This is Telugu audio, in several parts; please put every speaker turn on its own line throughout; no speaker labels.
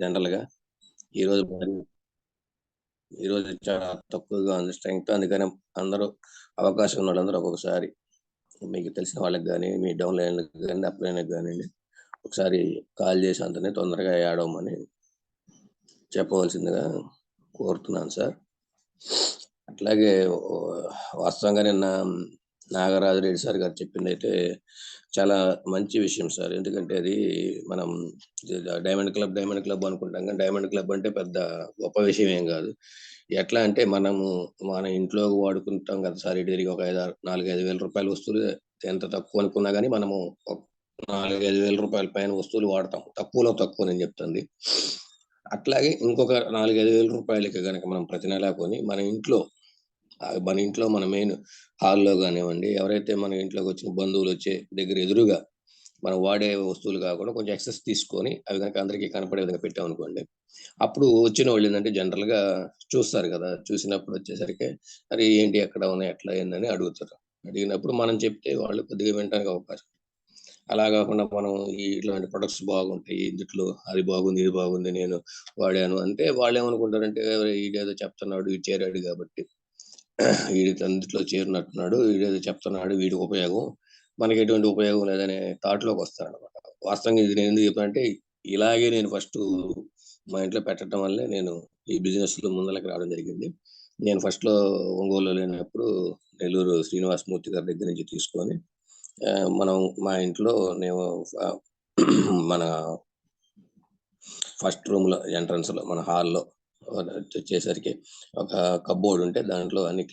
జనరల్గా ఈరోజు ఈరోజు చాలా తక్కువగా ఉంది స్ట్రెంగ్త్. అందుకని అందరూ అవకాశం ఉన్న వాళ్ళందరూ ఒక్కొక్కసారి మీకు తెలిసిన వాళ్ళకి కానీ, మీ డౌన్ లైన్లకు కానీ, అప్ లైన్లకు కానివ్వండి, ఒకసారి కాల్ చేసి అంతనే తొందరగా యాడ్ అవ్వమని చెప్పవలసిందిగా కోరుతున్నాను సార్. అట్లాగే వాస్తవంగా నిన్న నాగరాజు రెడ్డి సార్ గారు చెప్పింది అయితే చాలా మంచి విషయం సార్. ఎందుకంటే అది మనం డైమండ్ క్లబ్ అనుకుంటాం, కానీ డైమండ్ క్లబ్ అంటే పెద్ద గొప్ప విషయం ఏం కాదు. ఎట్లా అంటే మనము మన ఇంట్లో వాడుకుంటాం కదా సార్, ఇటు తిరిగి ఒక 4-5 వేల రూపాయల వస్తువులు ఎంత తక్కువ అనుకున్నా కానీ మనము 4-5 వేల రూపాయల పైన వస్తువులు వాడతాం. తక్కువలో తక్కువ నేను చెప్తుంది. అట్లాగే ఇంకొక 4-5 వేల రూపాయలకి కనుక మనం ప్రతి నెలా కొని మన ఇంట్లో మన మెయిన్ హాల్లో కానివ్వండి, ఎవరైతే మన ఇంట్లోకి వచ్చిన బంధువులు వచ్చే దగ్గర ఎదురుగా మనం వాడే వస్తువులు కాకుండా కొంచెం ఎక్సెస్ తీసుకొని అవి కనుక అందరికీ కనపడే విధంగా పెట్టామనుకోండి, అప్పుడు వచ్చిన వాళ్ళు ఏంటంటే జనరల్గా చూస్తారు కదా, చూసినప్పుడు వచ్చేసరికి అరే ఏంటి ఎక్కడ ఉన్నాయి ఎట్లా ఏందని అడుగుతారు. అడిగినప్పుడు మనం చెప్తే వాళ్ళు కొద్దిగా వినడానికి అవకాశం. అలా కాకుండా మనం ఇట్లాంటి ప్రొడక్ట్స్ బాగుంటాయి, ఇందులో అది బాగుంది ఇది బాగుంది నేను వాడాను అంటే వాళ్ళు ఏమనుకుంటారంటే ఈడేదో చెప్తున్నాడు, వీడు చేరాడు కాబట్టి వీడి అందుట్లో చేరినట్టున్నాడు, వీడేదో చెప్తున్నాడు, వీడికి ఉపయోగం, మనకి ఎటువంటి ఉపయోగం లేదనే థాట్లోకి వస్తారనమాట. వాస్తవంగా ఇది నేను ఎందుకు చెప్పానంటే ఇలాగే నేను ఫస్ట్ మా ఇంట్లో పెట్టడం వల్లే నేను ఈ బిజినెస్లో ముందలకి రావడం జరిగింది. నేను ఫస్ట్లో ఒంగోలులో లేనప్పుడు నెల్లూరు శ్రీనివాసమూర్తి గారి దగ్గర నుంచి తీసుకొని మనం మా ఇంట్లో నేను మన ఫస్ట్ రూమ్లో ఎంట్రన్స్లో మన హాల్లో వచ్చేసరికి ఒక కబ్బోర్డ్ ఉంటే దాంట్లో అన్ని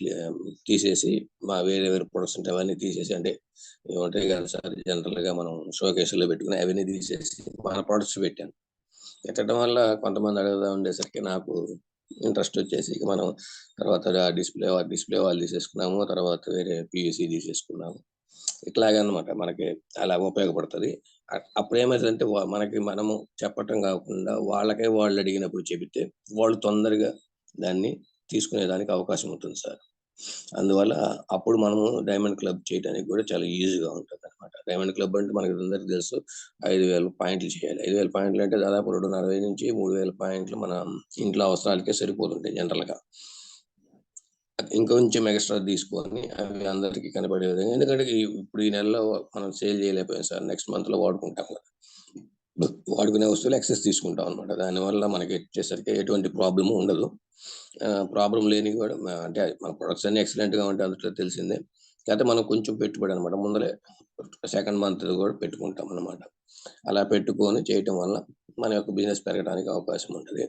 తీసేసి మా వేరే ప్రొడక్ట్స్ ఉంటే అవన్నీ తీసేసి, అంటే ఏమంటాయి కదా సార్ జనరల్గా మనం షోకేసులో పెట్టుకుని అవన్నీ తీసేసి మన ప్రొడక్ట్స్ పెట్టాను. పెట్టడం వల్ల కొంతమంది అడుగుతూ ఉండేసరికి నాకు ఇంట్రెస్ట్ వచ్చేసి మనం తర్వాత డిస్ప్లే వాళ్ళు తీసేసుకున్నాము, తర్వాత వేరే పియూసీ తీసేసుకున్నాము. ఇట్లాగనమాట మనకి అలా ఉపయోగపడుతుంది. అప్పుడు ఏమవుతుందంటే మనకి మనము చెప్పటం కాకుండా వాళ్ళకే వాళ్ళు అడిగినప్పుడు చెబితే వాళ్ళు తొందరగా దాన్ని తీసుకునేదానికి అవకాశం ఉంటుంది సార్. అందువల్ల అప్పుడు మనము డైమండ్ క్లబ్ చేయడానికి కూడా చాలా ఈజీగా ఉంటుంది అనమాట. డైమండ్ క్లబ్ అంటే మనకి అందరికీ తెలుసు, 5,000 పాయింట్లు చేయాలి. 5,000 పాయింట్లు అంటే దాదాపు 2,500 నుంచి 3,000 పాయింట్లు మన ఇంట్లో అవసరాలకే సరిపోతుంటాయి జనరల్గా. ఇంకొంచెం ఎక్స్ట్రా తీసుకొని అవి అందరికీ కనపడే విధంగా, ఎందుకంటే ఇప్పుడు ఈ నెలలో మనం సేల్ చేయలేకపోయాం సార్, నెక్స్ట్ మంత్లో వాడుకుంటాం కదా, వాడుకునే వస్తువులు ఎక్సెస్ తీసుకుంటాం అనమాట. దానివల్ల మనకి వచ్చేసరికి ఎటువంటి ప్రాబ్లమ్ ఉండదు. ప్రాబ్లం లేని కూడా అంటే మన ప్రొడక్ట్స్ అన్ని ఎక్సలెంట్గా ఉంటే అందులో తెలిసిందే. కాకపోతే మనం కొంచెం పెట్టుబడి అనమాట, ముందరే సెకండ్ మంత్ కూడా పెట్టుకుంటాం అనమాట. అలా పెట్టుకొని చేయటం వల్ల మన యొక్క బిజినెస్ పెరగడానికి అవకాశం ఉంటుంది.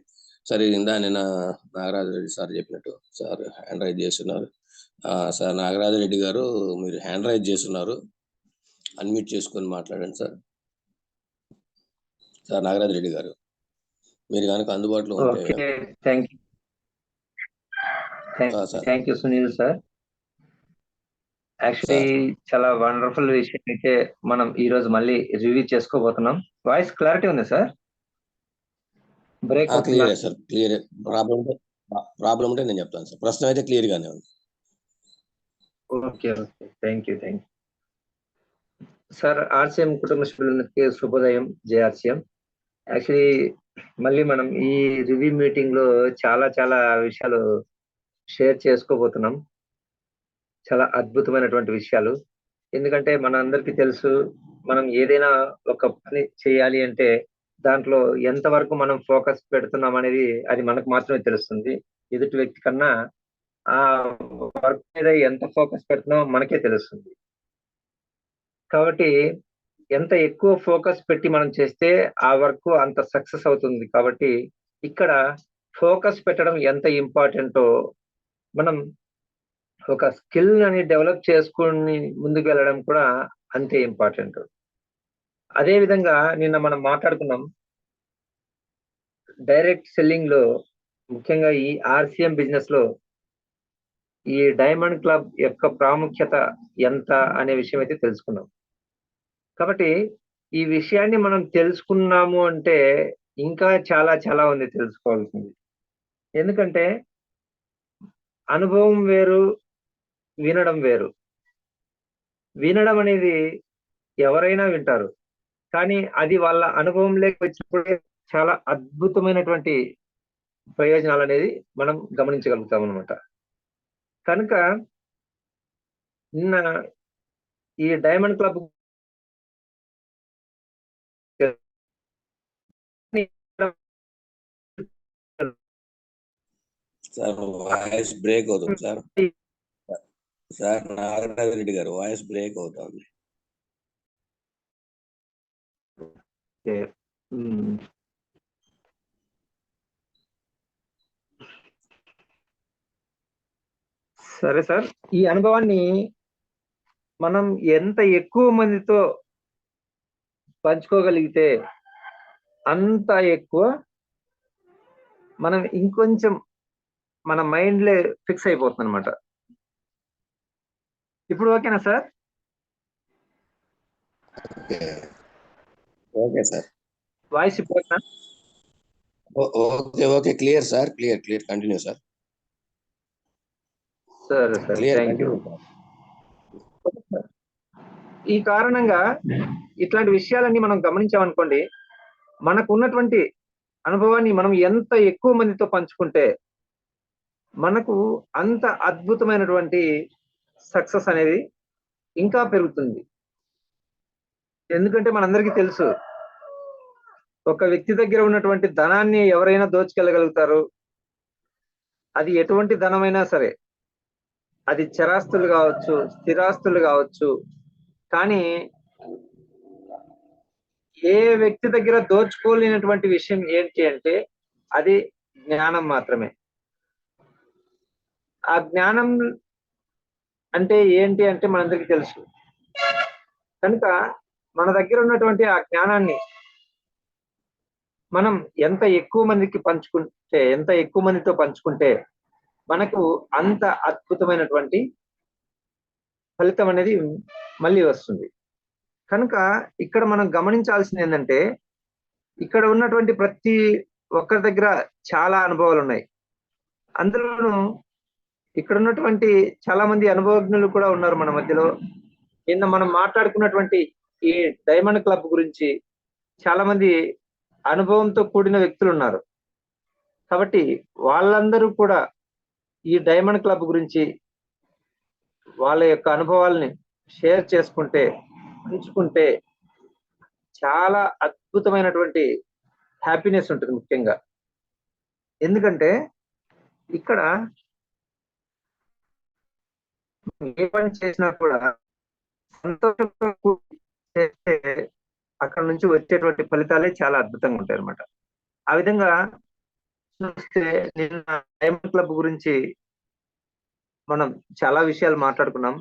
సరే, నిన్న నాగరాజు రెడ్డి సార్ చెప్పినట్టు సార్ హ్యాండ్ రైజ్ చేస్తున్నారు. సార్ నాగరాజు రెడ్డి గారు మీరు హ్యాండ్ రైజ్ చేస్తున్నారు, అన్మ్యూట్ చేసుకొని మాట్లాడండి సార్. సార్ నాగరాజు రెడ్డి గారు మీరు కనుక అందుబాటులో ఉంటే.
Thank you Sunil sir. Actually చాలా వండర్ఫుల్ విషయం అయితే మనం ఈ రోజు మళ్ళీ రివ్యూ చేసుకోబోతున్నాం. వాయిస్ క్లారిటీ ఉంది sir?
Break clear sir, clear. Problem ఉంటే నేను చెప్తాను సార్, ప్రశ్న అయితే క్లియర్ గానే ఉంది.
Okay okay, thank you sir. RCM కుటుంబ సభ్యులకి శుభోదయం, జేఆర్సీఎం. యాక్చువల్లీ మళ్ళీ మనం ఈ రివ్యూ మీటింగ్ లో చాలా విషయాలు షేర్ చేసుకోబోతున్నాం, చాలా అద్భుతమైనటువంటి విషయాలు. ఎందుకంటే మన అందరికీ తెలుసు, మనం ఏదైనా ఒక పని చేయాలి అంటే దాంట్లో ఎంతవరకు మనం ఫోకస్ పెడుతున్నాం అనేది అది మనకు మాత్రమే తెలుస్తుంది. ఎదుటి వ్యక్తి కన్నా ఆ వర్క్ మీద ఎంత ఫోకస్ పెడుతున్నామో మనకే తెలుస్తుంది. కాబట్టి ఎంత ఎక్కువ ఫోకస్ పెట్టి మనం చేస్తే ఆ వర్క్ అంత సక్సెస్ అవుతుంది. కాబట్టి ఇక్కడ ఫోకస్ పెట్టడం ఎంత ఇంపార్టెంటో, మనం ఒక స్కిల్ అని డెవలప్ చేసుకుని ముందుకు వెళ్ళడం కూడా అంతే ఇంపార్టెంట్. అదే విధంగా నిన్న మనం మాట్లాడుకున్నాం, డైరెక్ట్ సెల్లింగ్ లో ముఖ్యంగా ఈ ఆర్సీఎం బిజినెస్ లో ఈ డైమండ్ క్లబ్ యొక్క ప్రాముఖ్యత ఎంత అనే విషయం అయితే తెలుసుకున్నాం. కాబట్టి ఈ విషయాన్ని మనం తెలుసుకున్నాము అంటే ఇంకా చాలా ఉంది తెలుసుకోవాల్సింది. ఎందుకంటే అనుభవం వేరు, వినడం వేరు. వినడం అనేది ఎవరైనా వింటారు, కానీ అది వాళ్ళ అనుభవం లేక వచ్చినప్పుడే చాలా అద్భుతమైనటువంటి ప్రయోజనాలు అనేది మనం గమనించగలుగుతాం అనమాట. కనుక నిన్న ఈ diamond club
sir voice break అవుతుంది సార్. సార్ నాగరాజరెడ్డి గారు వాయిస్ బ్రేక్ అవుతుంది.
సరే సార్, ఈ అనుభవాన్ని మనం ఎంత ఎక్కువ మందితో పంచుకోగలిగితే అంత ఎక్కువ మనం ఇంకొంచెం మన మైండ్లే ఫిక్స్ అయిపోతుంది అనమాట. ఇప్పుడు ఓకేనా సార్?
Okay sir.
వాయిస్ ఇప్పుడు ఓకేనా?
Okay okay, clear sir, clear clear, continue sir.
సరే sir,
clear,
thank you.
Continue.
ఈ కారణంగా ఇట్లాంటి విషయాలన్నీ మనం గమనించామనుకోండి, మనకు ఉన్నటువంటి అనుభవాన్ని మనం ఎంత ఎక్కువ మందితో పంచుకుంటే మనకు అంత అద్భుతమైనటువంటి సక్సెస్ అనేది ఇంకా పెరుగుతుంది. ఎందుకంటే మనందరికీ తెలుసు, ఒక వ్యక్తి దగ్గర ఉన్నటువంటి ధనాన్ని ఎవరైనా దోచుకెళ్ళగలుగుతారు. అది ఎటువంటి ధనమైనా సరే, అది చరాస్తులు కావచ్చు, స్థిరాస్తులు కావచ్చు. కానీ ఏ వ్యక్తి దగ్గర దోచుకోలేనటువంటి విషయం ఏంటి అంటే అది జ్ఞానం మాత్రమే. ఆ జ్ఞానం అంటే ఏంటి అంటే మనందరికీ తెలుసు. కనుక మన దగ్గర ఉన్నటువంటి ఆ జ్ఞానాన్ని మనం ఎంత ఎక్కువ మందికి పంచుకుంటే, ఎంత ఎక్కువ మందితో పంచుకుంటే మనకు అంత అద్భుతమైనటువంటి ఫలితం అనేది మళ్ళీ వస్తుంది. కనుక ఇక్కడ మనం గమనించాల్సింది ఏంటంటే, ఇక్కడ ఉన్నటువంటి ప్రతి ఒక్కరి దగ్గర చాలా అనుభవాలు ఉన్నాయి. అందులోనూ ఇక్కడ ఉన్నటువంటి చాలా మంది అనుభవజ్ఞులు కూడా ఉన్నారు మన మధ్యలో. నిన్న మనం మాట్లాడుకున్నటువంటి ఈ డైమండ్ క్లబ్ గురించి చాలా మంది అనుభవంతో కూడిన వ్యక్తులు ఉన్నారు. కాబట్టి వాళ్ళందరూ కూడా ఈ డైమండ్ క్లబ్ గురించి వాళ్ళ యొక్క అనుభవాల్ని షేర్ చేసుకుంటే, పంచుకుంటే చాలా అద్భుతమైనటువంటి హ్యాపీనెస్ ఉంటుంది ముఖ్యంగా. ఎందుకంటే ఇక్కడ ఏ పని చేసినా కూడా సంతోషంతో చేస్తే అక్కడ నుంచి వచ్చేటువంటి ఫలితాలే చాలా అద్భుతంగా ఉంటాయి అన్నమాట. ఆ విధంగా చూస్తే నిన్న డైమండ్ క్లబ్ గురించి మనం చాలా విషయాలు మాట్లాడుకున్నాం.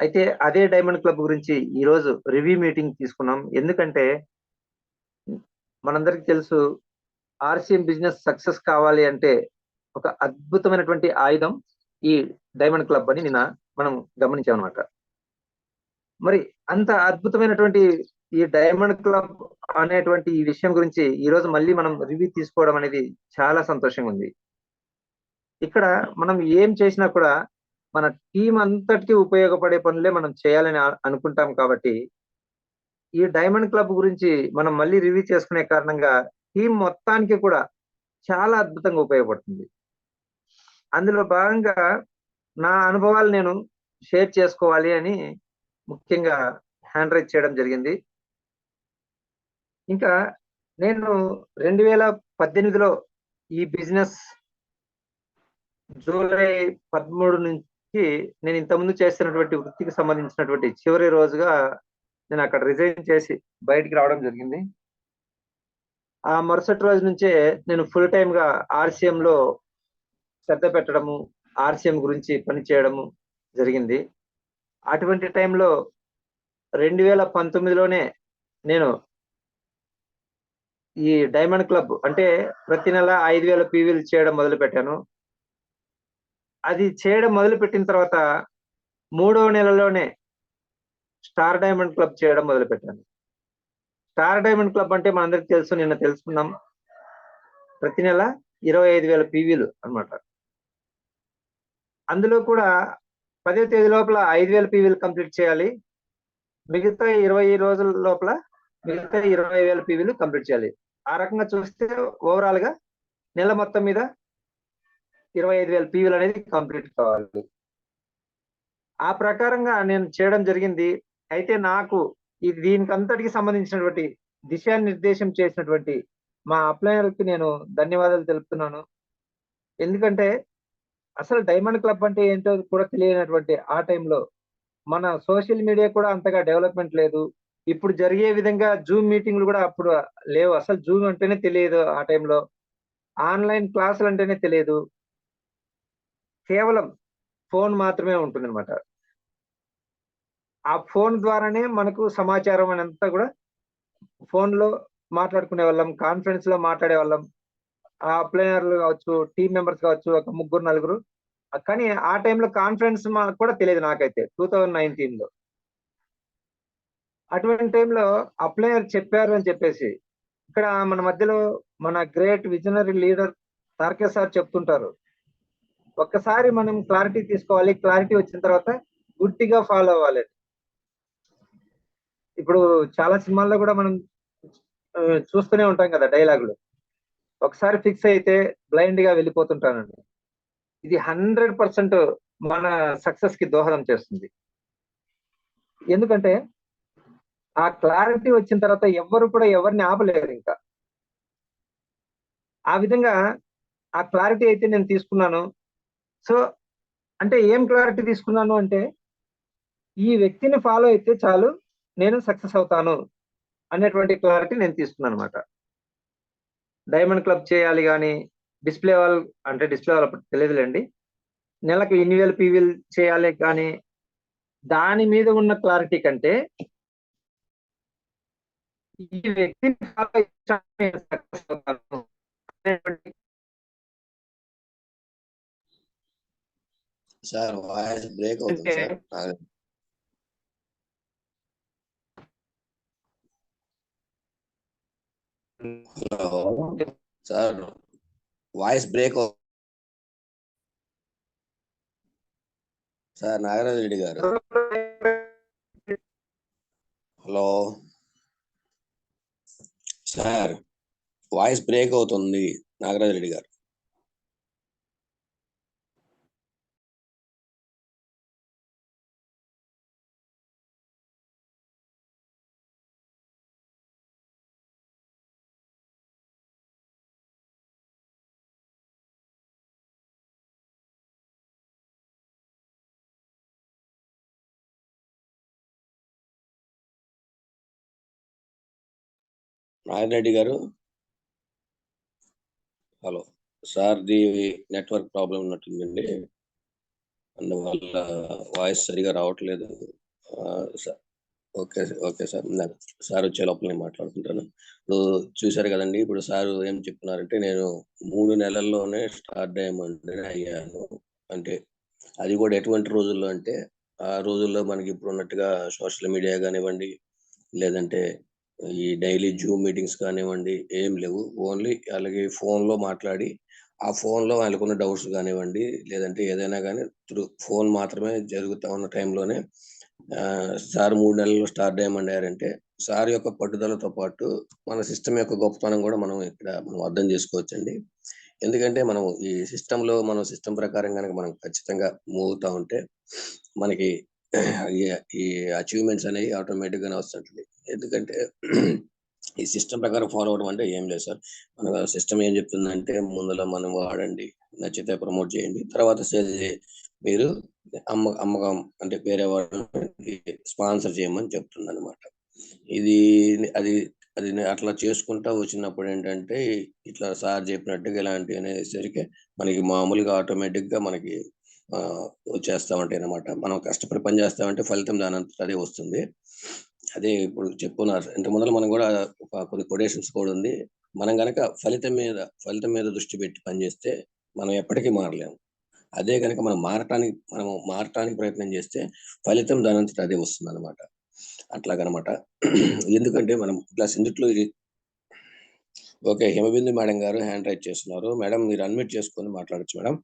అయితే అదే డైమండ్ క్లబ్ గురించి ఈ రోజు రివ్యూ మీటింగ్ తీసుకున్నాం. ఎందుకంటే మనందరికి తెలుసు, ఆర్సిఎం బిజినెస్ సక్సెస్ కావాలి అంటే ఒక అద్భుతమైనటువంటి ఆయుధం ఈ డైమండ్ క్లబ్ అని నిన్న మనం గమనించాం అనమాట. మరి అంత అద్భుతమైనటువంటి ఈ డైమండ్ క్లబ్ అనేటువంటి ఈ విషయం గురించి ఈ రోజు మళ్ళీ మనం రివ్యూ తీసుకోవడం అనేది చాలా సంతోషంగా ఉంది. ఇక్కడ మనం ఏం చేసినా కూడా మన టీం అంతటికీ ఉపయోగపడే పనులే మనం చేయాలని అనుకుంటాం. కాబట్టి ఈ డైమండ్ క్లబ్ గురించి మనం మళ్ళీ రివ్యూ చేసుకునే కారణంగా టీం మొత్తానికి కూడా చాలా అద్భుతంగా ఉపయోగపడుతుంది. అందులో భాగంగా నా అనుభవాలు నేను షేర్ చేసుకోవాలి అని ముఖ్యంగా హ్యాండ్ రైజ్ చేయడం జరిగింది. ఇంకా నేను 2018లో ఈ బిజినెస్ జూలై 13 నుంచి నేను ఇంతకుముందు చేస్తున్నటువంటి వృత్తికి సంబంధించినటువంటి చివరి రోజుగా నేను అక్కడ రిజైన్ చేసి బయటికి రావడం జరిగింది. ఆ మరుసటి రోజు నుంచే నేను ఫుల్ టైమ్ గా ఆర్సిఎం లో శ్రద్ధ పెట్టడము, ఆర్సిఎం గురించి పని చేయడము జరిగింది. అటువంటి టైంలో 2019లోనే నేను ఈ డైమండ్ క్లబ్ అంటే ప్రతి నెల 5,000 పీవీలు చేయడం మొదలు పెట్టాను. అది చేయడం మొదలు పెట్టిన తర్వాత 3వ నెలలోనే స్టార్ డైమండ్ క్లబ్ చేయడం మొదలు పెట్టాను. స్టార్ డైమండ్ క్లబ్ అంటే మనందరికి తెలుసు, నిన్న తెలుసుకున్నాం, ప్రతి నెల 25,000 పీవీలు అన్నమాట. అందులో కూడా 10వ తేదీ లోపల 5,000 పీవీలు కంప్లీట్ చేయాలి. మిగతా 20 రోజుల లోపల మిగతా 20,000 పీవీలు కంప్లీట్ చేయాలి. ఆ రకంగా చూస్తే ఓవరాల్ గా నెల మొత్తం మీద 25,000 పీవీలు అనేది కంప్లీట్ కావాలి. ఆ ప్రకారంగా నేను చేయడం జరిగింది. అయితే నాకు దీనికంతటికి సంబంధించినటువంటి దిశానిర్దేశం చేసినటువంటి మా అప్లయర్‌కి నేను ధన్యవాదాలు తెలుపుతున్నాను. ఎందుకంటే అసలు డైమండ్ క్లబ్ అంటే ఏంటో కూడా తెలియనటువంటి ఆ టైంలో మన సోషల్ మీడియా కూడా అంతగా డెవలప్‌మెంట్ లేదు. ఇప్పుడు జరిగే విధంగా జూమ్ మీటింగ్‌లు కూడా అప్పుడు లేవు. అసలు జూమ్ అంటేనే తెలియదు ఆ టైంలో. ఆన్‌లైన్ క్లాసులు అంటేనే తెలియదు. కేవలం ఫోన్ మాత్రమే ఉంటుందన్నమాట. ఆ ఫోన్ ద్వారానే మనకు సమాచారం అనంతా కూడా ఫోన్‌లో మాట్లాడుకునేవాళ్ళం. కాన్ఫరెన్స్‌లో మాట్లాడేవాళ్ళం. ఆ అప్లయర్‌లు కావచ్చు, టీమ్ మెంబర్స్ కావచ్చు, ఒక ముగ్గురు, నలుగురు. కానీ ఆ టైంలో కాన్ఫరెన్స్ కూడా తెలీదు నాకైతే 2019లో. అటువంటి టైంలో అప్లయర్ చెప్పారు అని చెప్పేసి, ఇక్కడ మన మధ్యలో మన గ్రేట్ విజనరీ లీడర్ తారకే సార్ చెప్తుంటారు. ఒక్కసారి మనం క్లారిటీ తీసుకోవాలి. క్లారిటీ వచ్చిన తర్వాత గుడ్డిగా ఫాలో అవ్వాలి. ఇప్పుడు చాలా సినిమాల్లో కూడా మనం చూస్తూనే ఉంటాం కదా డైలాగులు. ఒకసారి ఫిక్స్ అయితే బ్లైండ్‌గా వెళ్ళిపోతుంటానండి. ఇది 100% మన సక్సెస్‌కి దోహదం చేస్తుంది. ఎందుకంటే ఆ క్లారిటీ వచ్చిన తర్వాత ఎవ్వరు కూడా ఎవరిని ఆపలేరింక. ఆ విధంగా ఆ క్లారిటీ అయితే నేను తీసుకున్నాను. సో, అంటే ఏం క్లారిటీ తీసుకున్నాను అంటే, ఈ వ్యక్తిని ఫాలో అయితే చాలు నేను సక్సెస్ అవుతాను అనేటువంటి క్లారిటీ నేను తీసుకున్నానన్నమాట. డైమండ్ క్లబ్ చేయాలి గాని, డిస్‌ప్లే వాల్ అప్పుడు తెలీదులెండి. నెలకు ఇన్ని వేల పీవీలు చేయాలి కానీ, దాని మీద ఉన్న క్లారిటీ కంటే, ఈ వ్యక్తిని ఫాలో అయితే చాలు నేను సక్సెస్ అవుతాను అనేటువంటి
సార్ వాయిస్ బ్రేక్ అవుతుంది
అంటే
sir. Hello sir, voice break sir. Nagaraju Reddy గారు, హలో సార్, వాయిస్ బ్రేక్ అవుతుంది. నాగరాజు రెడ్డి గారు. నాగరాజు రెడ్డి గారు, hello sir. The network problem ఉన్నట్టుందండి, అందువల్ల వాయిస్ సరిగా రావట్లేదు. Sir, okay okay sir. Sir వచ్చే లోపల నేను మాట్లాడుకుంటాను. ఇప్పుడు చూశారు కదండి, ఇప్పుడు సార్ ఏం చెప్తున్నారంటే, నేను 3 నెలల్లోనే స్టార్ డైమండ్ అయ్యాను. అంటే అది కూడా ఎటువంటి రోజుల్లో అంటే, ఆ రోజుల్లో మనకి ఇప్పుడు ఉన్నట్టుగా సోషల్ మీడియా కానివ్వండి, లేదంటే ఈ డైలీ జూమ్ మీటింగ్స్ కానివ్వండి, ఏం లేవు. ఓన్లీ అలాగే ఫోన్లో మాట్లాడి, ఆ ఫోన్లో వాళ్ళకున్న డౌట్స్ కానివ్వండి, లేదంటే ఏదైనా కానీ త్రూ ఫోన్ మాత్రమే జరుగుతూ ఉన్న టైంలోనే సార్ 3 నెలల్లో స్టార్ డైమండ్ అయ్యారంటే, సార్ యొక్క పట్టుదలతో పాటు మన సిస్టమ్ యొక్క గొప్పతనం కూడా మనం అర్థం చేసుకోవచ్చండి. ఎందుకంటే మనం ఈ సిస్టమ్ ప్రకారం గనక మనం ఖచ్చితంగా మూవ్ అవుతా ఉంటే, మనకి ఈ ఈ అచీవ్‌మెంట్స్ అనేవి ఆటోమేటిక్‌గానే వస్తుంటది. ఎందుకంటే ఈ సిస్టమ్ ప్రకారం ఫాలో అవ్వడం అంటే ఏం లేదు సార్. మన సిస్టమ్ ఏం చెప్తుందంటే, ముందుల మనం వాడండి, నచ్చితే ప్రమోట్ చేయండి, తర్వాత సేల్ మీరు అమ్మకం అంటే వేరే వాళ్ళకి స్పాన్సర్ చేయమని చెప్తుందనమాట. ఇది అది అది అట్లా చేసుకుంటా వచ్చినప్పుడు ఏంటంటే, ఇట్లా సార్ చెప్పినట్టుగా ఇలాంటివి అనేసరికి మనకి మామూలుగా ఆటోమేటిక్‌గా మనకి వచ్చేస్తా ఉంటాయన్నమాట. మనం కష్టపడి పని చేస్తామంటే ఫలితం దానంతట అదే వస్తుంది. అదే ఇప్పుడు చెప్పుకున్నారు. ఇంతకు ముందల మనం కూడా కొన్ని కొటేషన్స్ కూడా ఉంది. మనం గనక ఫలితం మీద దృష్టి పెట్టి పనిచేస్తే మనం ఎప్పటికీ మారలేము. అదే గనక మనం మారటానికి ప్రయత్నం చేస్తే ఫలితం దానంతట అదే వస్తుందన్నమాట. అట్లాగనమాట. ఎందుకంటే మనం ఇట్లా సిందిట్లో ఇది ఓకే. హిమబిందు మేడం గారు హ్యాండ్ రైజ్ చేస్తున్నారు. మేడం మీరు అన్‌మ్యూట్ చేసుకొని మాట్లాడొచ్చు మేడం.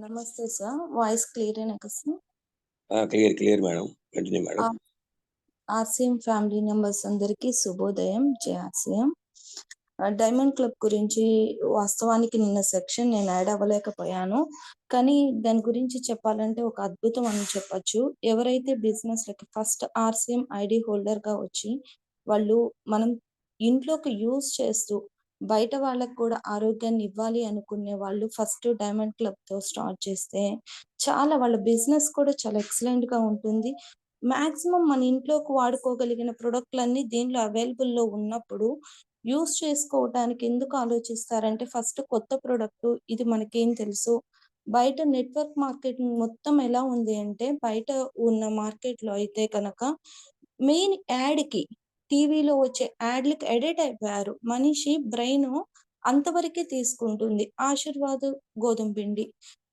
నమస్తే సార్. వాయిస్ క్లియరేనా కదా sir?
Clear madam. Continue madam.
RCM family members అందరికీ శుభోదయం. జై ఆర్‌సీఎం. డైమండ్ క్లబ్ గురించి వాస్తవానికి నిన్న సెక్షన్ నేను యాడ్ అవ్వలేకపోయాను. కానీ దాని గురించి చెప్పాలంటే ఒక అద్భుతం అని చెప్పొచ్చు. ఎవరైతే బిజినెస్‌లకి ఫస్ట్ ఆర్‌సీఎం ఐడీ హోల్డర్‌గా వచ్చి వాళ్ళు మనం ఇంట్లోకి యూజ్ చేస్తూ బయట వాళ్ళకి కూడా ఆరోగ్యాన్ని ఇవ్వాలి అనుకునే వాళ్ళు ఫస్ట్ డైమండ్ క్లబ్‌తో స్టార్ట్ చేస్తే చాలా వాళ్ళ బిజినెస్ కూడా చాలా ఎక్సలెంట్‌గా ఉంటుంది. మాక్సిమం మన ఇంట్లోకి వాడుకోగలిగిన ప్రొడక్ట్‌లన్నీ దీనిలో అవైలబుల్‌లో ఉన్నప్పుడు యూజ్ చేసుకోవటానికి ఎందుకు ఆలోచిస్తారంటే ఫస్ట్ కొత్త ప్రొడక్ట్ ఇది మనకేం తెలుసు. బయట నెట్వర్క్ మార్కెటింగ్ మొత్తం ఎలా ఉంది అంటే బయట ఉన్న మార్కెట్‌లో అయితే కనుక మెయిన్ యాడ్‌కి టీవీలో వచ్చే యాడ్‌లకి అడిక్ట్ అయిపోయారు. మనిషి బ్రెయిను అంతవరకే తీసుకుంటుంది. ఆశీర్వాద్ గోధుమ పిండి.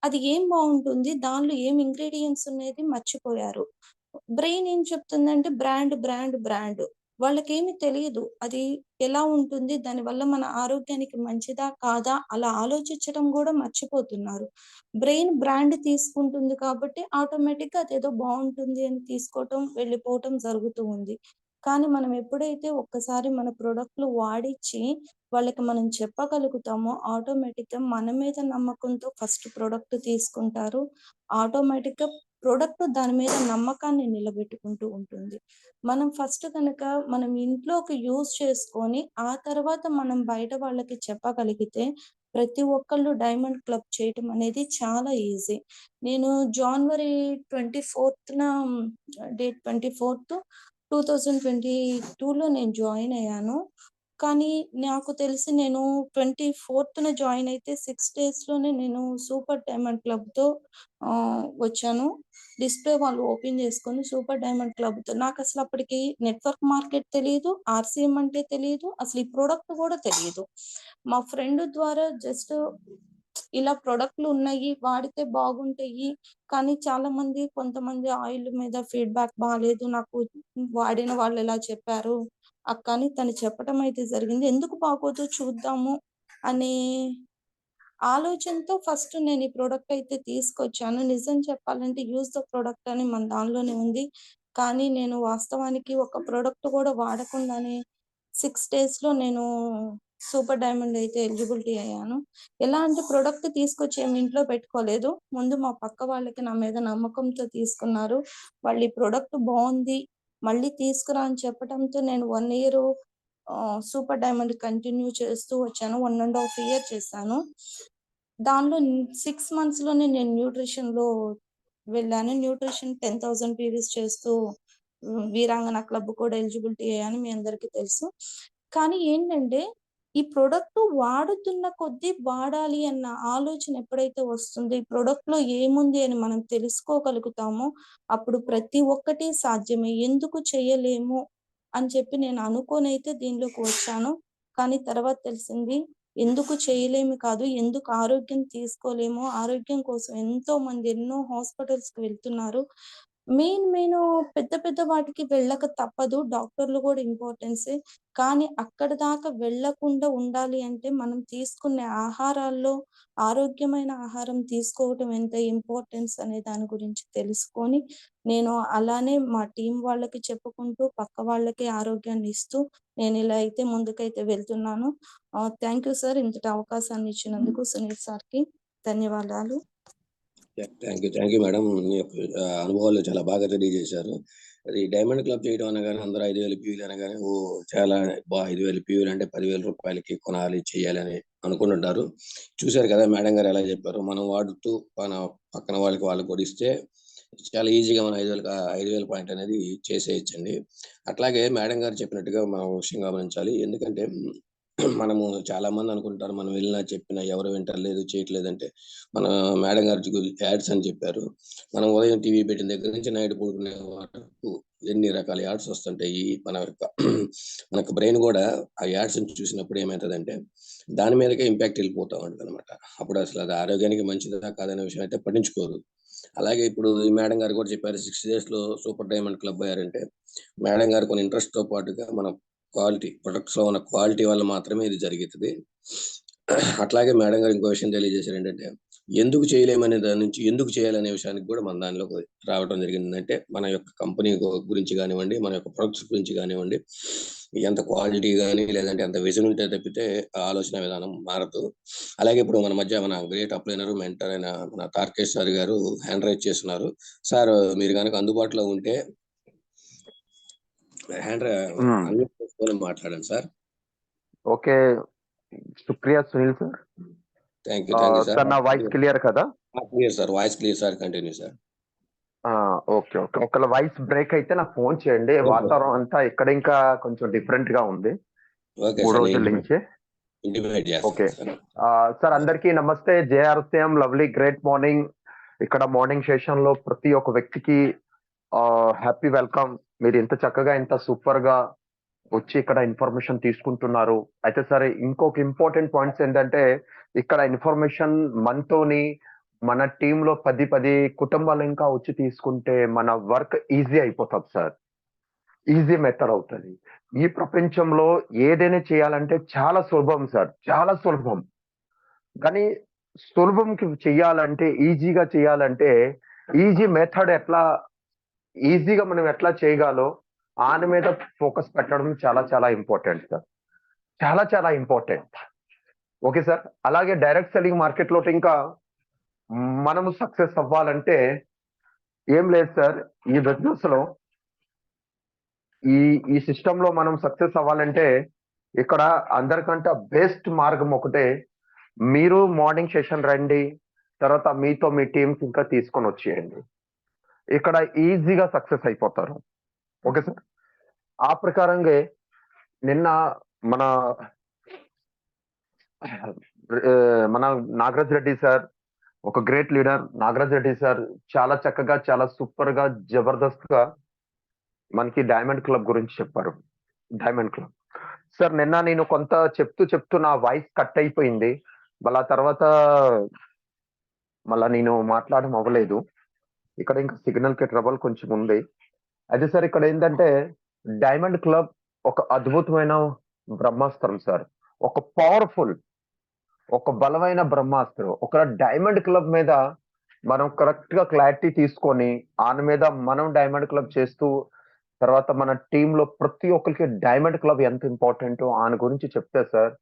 అది ఏం బావుంటుంది? దానిలో ఏం ఇంగ్రీడియెంట్స్ అనేది మర్చిపోయారు. బ్రెయిన్ ఏం చెప్తుందంటే బ్రాండ్, బ్రాండ్, బ్రాండ్. వాళ్ళకేమి తెలీదు. అది ఎలా ఉంటుంది? దానివల్ల మన ఆరోగ్యానికి మంచిదా? కాదా? అలా ఆలోచించడం గూడా మర్చిపోతున్నారు. బ్రెయిన్ బ్రాండ్ తీసుకుంటుంది కాబట్టి ఆటోమేటిక్‌గా అదేదో బావుంటుంది అని తీసుకోవటం, వెళ్ళిపోవటం జరుగుతూ ఉంది. కానీ మనం ఎప్పుడైతే ఒక్కసారి మన ప్రొడక్ట్‌లు వాడిచ్చి వాళ్ళకి మనం చెప్పగలుగుతామో ఆటోమేటిక్‌గా మన మీద నమ్మకంతో ఫస్ట్ ప్రొడక్ట్ తీసుకుంటారు. ఆటోమేటిక్‌గా ప్రొడక్ట్ దాని మీద నమ్మకాన్ని నిలబెట్టుకుంటూ ఉంటుంది. మనం ఫస్ట్ గనక మనం ఇంట్లోకి యూజ్ చేసుకొని, ఆ తర్వాత మనం బయట వాళ్ళకి చెప్పగలిగితే, ప్రతి ఒక్కళ్ళు డైమండ్ క్లబ్ చేయటం అనేది చాలా ఈజీ. నేను జనవరి 24న డేట్ 24 2022లో నేను జాయిన్ అయ్యాను. కానీ నాకు తెలిసి నేను 24న జాయిన్ అయితే 6 డేస్‌లోనే నేను సూపర్ డైమండ్ క్లబ్‌తో వచ్చాను. డిస్‌ప్లే వాళ్ళు ఓపెన్ చేసుకొని సూపర్ డైమండ్ క్లబ్‌తో నాకసలు అప్పటికి నెట్వర్క్ మార్కెట్ తెలీదు. ఆర్‌సీఎం అంటే తెలీదు. అసలు ఈ ప్రొడక్ట్ కూడా తెలీదు. మా ఫ్రెండ్ ద్వారా జస్ట్ ఇలా ప్రొడక్ట్‌లు ఉన్నాయి. వాడితే బాగుంటాయి. కానీ కొంతమంది ఆయిల్ మీద ఫీడ్‌బ్యాక్ బాలేదు. నాకు వాడిన వాళ్ళు ఇలా చెప్పారు. అక్క అని తను చెప్పటం అయితే జరిగింది. ఎందుకు బాగోదో చూద్దాము అనే ఆలోచనతో ఫస్ట్ నేను ఈ ప్రొడక్ట్ అయితే తీసుకొచ్చాను. నిజం చెప్పాలంటే యూజ్ ద ప్రొడక్ట్ అని మన దానిలోనే ఉంది. కానీ నేను వాస్తవానికి ఒక ప్రొడక్ట్ కూడా వాడకుండానే 6 డేస్‌లో నేను సూపర్ డైమండ్ అయితే ఎలిజిబిలిటీ అయ్యాను. ఎలా అంటే ప్రొడక్ట్ తీసుకొచ్చి ఏమి ఇంట్లో పెట్టుకోలేదు. ముందు మా పక్క వాళ్ళకి నా మీద నమ్మకంతో తీసుకున్నారు. వాళ్ళు ఈ ప్రొడక్ట్ బావుంది. మళ్ళీ తీసుకురా అని చెప్పడంతో నేను 1 ఇయర్ సూపర్ డైమండ్ కంటిన్యూ చేస్తూ వచ్చాను. 1 ½ ఇయర్ చేశాను. దానిలో 6 మంత్స్‌లోనే నేను న్యూట్రిషన్‌లో వెళ్ళాను. న్యూట్రిషన్ 10,000 పీవీస్ చేస్తూ వీరాంగన క్లబ్ కూడా ఎలిజిబిలిటీ అయ్యాను. మీ అందరికీ తెలుసు. కానీ ఏంటంటే ఈ ప్రొడక్ట్ వాడుతున్న కొద్దీ వాడాలి అన్న ఆలోచన ఎప్పుడైతే వస్తుందో, ఈ ప్రొడక్ట్‌లో ఏముంది అని మనం తెలుసుకోగలుగుతామో, అప్పుడు ప్రతి ఒక్కటి సాధ్యమే. ఎందుకు చేయలేము అని చెప్పి నేను అనుకోనైతే దీనిలోకి వచ్చాను. కానీ తర్వాత తెలిసింది ఎందుకు చేయలేము కాదు, ఎందుకు ఆరోగ్యం తీసుకోలేము, ఆరోగ్యం కోసం ఎంతోమంది ఎన్నో హాస్పిటల్స్‌కి వెళ్తున్నారు. మెయిన్ పెద్ద పెద్ద వాటికి వెళ్ళక తప్పదు. డాక్టర్లు కూడా ఇంపార్టెన్సే. కానీ అక్కడి దాకా వెళ్ళకుండా ఉండాలి అంటే మనం తీసుకునే ఆహారాల్లో ఆరోగ్యమైన ఆహారం తీసుకోవటం ఎంత ఇంపార్టెన్స్ అనే దాని గురించి తెలుసుకొని, నేను అలానే మా టీం వాళ్ళకి చెప్పుకుంటూ, పక్క వాళ్ళకి ఆరోగ్యాన్ని ఇస్తూ నేనిలా అయితే ముందుకైతే వెళ్తున్నాను. Thank you sir. ఇంతటి అవకాశాన్ని ఇచ్చినందుకు సునీల్ సార్‌కి ధన్యవాదాలు.
Thank you madam. మీ యొక్క అనుభవాలు చాలా బాగా తెలియజేశారు. అది డైమండ్ క్లబ్ చేయడం అనగానే అందరూ 5,000 పీవీలు అనగానే చాలా 5,000 పీవీలు అంటే 10,000 రూపాయలకి కొనాలి, చేయాలి అని అనుకుంటుంటారు. చూశారు కదా మేడం గారు ఎలా చెప్పారు. మనం వాడుతూ మన పక్కన వాళ్ళకి కూడా ఇస్తే చాలా ఈజీగా మనం 5,000 పాయింట్ అనేది చేసేయచ్చండి. అట్లాగే మేడం గారు చెప్పినట్టుగా మనం ఒక విషయం గమనించాలి. ఎందుకంటే మనము చాలా మంది అనుకుంటారు మనం వెళ్ళినా చెప్పినా ఎవరు వింటలేదు, చేయట్లేదంటే మన మేడం గారు యాడ్స్ అని చెప్పారు. మనం ఉదయం టీవీ పెట్టిన దగ్గర నుంచి నైట్ పడుకునే వరకు ఎన్ని రకాల యాడ్స్ వస్తుంటాయి. మనకు బ్రెయిన్ కూడా ఆ యాడ్స్ చూసినప్పుడు ఏమవుతుందంటే దాని మీదకే ఇంపాక్ట్ వెళ్ళిపోతా ఉంటుంది అనమాట. అప్పుడు అసలు అది ఆరోగ్యానికి మంచిదా కాదనే విషయం అయితే పట్టించుకోరు. అలాగే ఇప్పుడు ఈ మేడం గారు కూడా చెప్పారు 6 డేస్‌లో సూపర్ డైమండ్ క్లబ్ అయ్యారంటే మేడం గారు కొన్ని ఇంట్రెస్ట్‌తో పాటుగా మన ప్రొడక్ట్స్‌లో ఉన్న క్వాలిటీ వల్ల మాత్రమే ఇది జరుగుతది. అట్లాగే మేడం గారు ఇంకో విషయం తెలియజేశారు ఏంటంటే, ఎందుకు చేయలేమనే దాని నుంచి ఎందుకు చేయాలనే విషయానికి కూడా మన దానిలోకి రావడం జరిగింది. అంటే మన యొక్క కంపెనీ గురించి కానివ్వండి, మన యొక్క ప్రొడక్ట్స్ గురించి కానివ్వండి, ఎంత క్వాలిటీ కానీ లేదంటే ఎంత విజన్ ఉంటే తప్పితే ఆ ఆలోచన విధానం మారదు. అలాగే ఇప్పుడు మన మధ్య మన గ్రేట్ అప్లైనర్ మెంటర్ అయిన మన తార్కేష్ సార్ గారు హ్యాండ్ రైజ్ చేస్తున్నారు. సార్ మీరు కనుక అందుబాటులో ఉంటే హ్యాండ్ అన్మ్యూట్ చేసుకొని మాట్లాడండి sir.
Okay, Supriya Sunil sir.
Thank you sir.
Sir నా వాయిస్ క్లియర్ కదా?
Clear sir, voice clear sir, continue sir.
Okay okay, ఒకవేళ వాయిస్ బ్రేక్ అయితే నాకు ఫోన్ చేయండి.
Okay.
వాతావరణం అంతా ఇక్కడ ఇంకా కొంచెం డిఫరెంట్ గా ఉంది
ఓకే
3
సార్,
రోజుల నుంచి.
ఇంటిమేట్
ఓకే
చేస్తాను సార్.
సార్, అందరికీ నమస్తే. JRCM lovely great morning. ఇక్కడ మార్నింగ్ సెషన్ లో ప్రతి ఒక్క వ్యక్తికి హ్యాపీ వెల్కమ్. మీరు ఇంత చక్కగా ఇంత సూపర్ గా వచ్చి ఇక్కడ ఇన్ఫర్మేషన్ తీసుకుంటున్నారు. అయితే సరే, ఇంకొక ఇంపార్టెంట్ పాయింట్స్ ఏంటంటే, ఇక్కడ ఇన్ఫర్మేషన్ మనతోని మన టీంలో 10 కుటుంబాలు ఇంకా వచ్చి తీసుకుంటే మన వర్క్ ఈజీ అయిపోతుంది సార్. ఈజీ మెథడ్ అవుతుంది. ఈ ప్రపంచంలో ఏదైనా చేయాలంటే చాలా సులభం సార్, చాలా సులభం. కానీ సులభంకి చేయాలంటే, ఈజీగా చేయాలంటే, ఈజీ మెథడ్ ఎట్లా ఈజీగా మనం ఎట్లా చేయగాలో దాని మీద ఫోకస్ పెట్టడం చాలా చాలా ఇంపార్టెంట్ సార్. చాలా చాలా ఇంపార్టెంట్. Okay sir. అలాగే డైరెక్ట్ సెల్లింగ్ మార్కెట్ లో ఇంకా మనము సక్సెస్ అవ్వాలంటే ఏం లేదు సార్. ఈ బిజినెస్ లో ఈ సిస్టమ్ లో మనం సక్సెస్ అవ్వాలంటే ఇక్కడ అందరికంటే బెస్ట్ మార్గం ఒకటే, మీరు మార్నింగ్ సెషన్ రండి, తర్వాత మీతో మీ టీమ్స్ ఇంకా తీసుకొని వచ్చేయండి. ఇక్కడ ఈజీగా సక్సెస్ అయిపోతారు. Okay sir. ఆ ప్రకారంగా నిన్న మన నాగరాజ్ రెడ్డి సార్, ఒక great leader Nagaraj Reddy sir, చాలా చక్కగా చాలా సూపర్ గా జబర్దస్త్ గా మనకి డైమండ్ క్లబ్ గురించి చెప్పారు. డైమండ్ క్లబ్ సార్, నిన్న నేను కొంత చెప్తూ నా వాయిస్ కట్ అయిపోయింది. మళ్ళా తర్వాత నేను మాట్లాడడం అవ్వలేదు. ఇక్కడ ఇంకా సిగ్నల్ కి ట్రబుల్ కొంచెం ఉంది. అయితే సార్, ఇక్కడ ఏంటంటే డైమండ్ క్లబ్ ఒక అద్భుతమైన బ్రహ్మాస్త్రం సార్. ఒక పవర్ఫుల్, ఒక బలమైన బ్రహ్మాస్త్రం. ఒక డైమండ్ క్లబ్ మీద మనం కరెక్ట్ గా క్లారిటీ తీసుకొని దాని మీద మనం డైమండ్ క్లబ్ చేస్తూ, తర్వాత మన టీంలో ప్రతి ఒక్కరికి డైమండ్ క్లబ్ ఎంత ఇంపార్టెంట్ దాని గురించి చెప్తే సార్,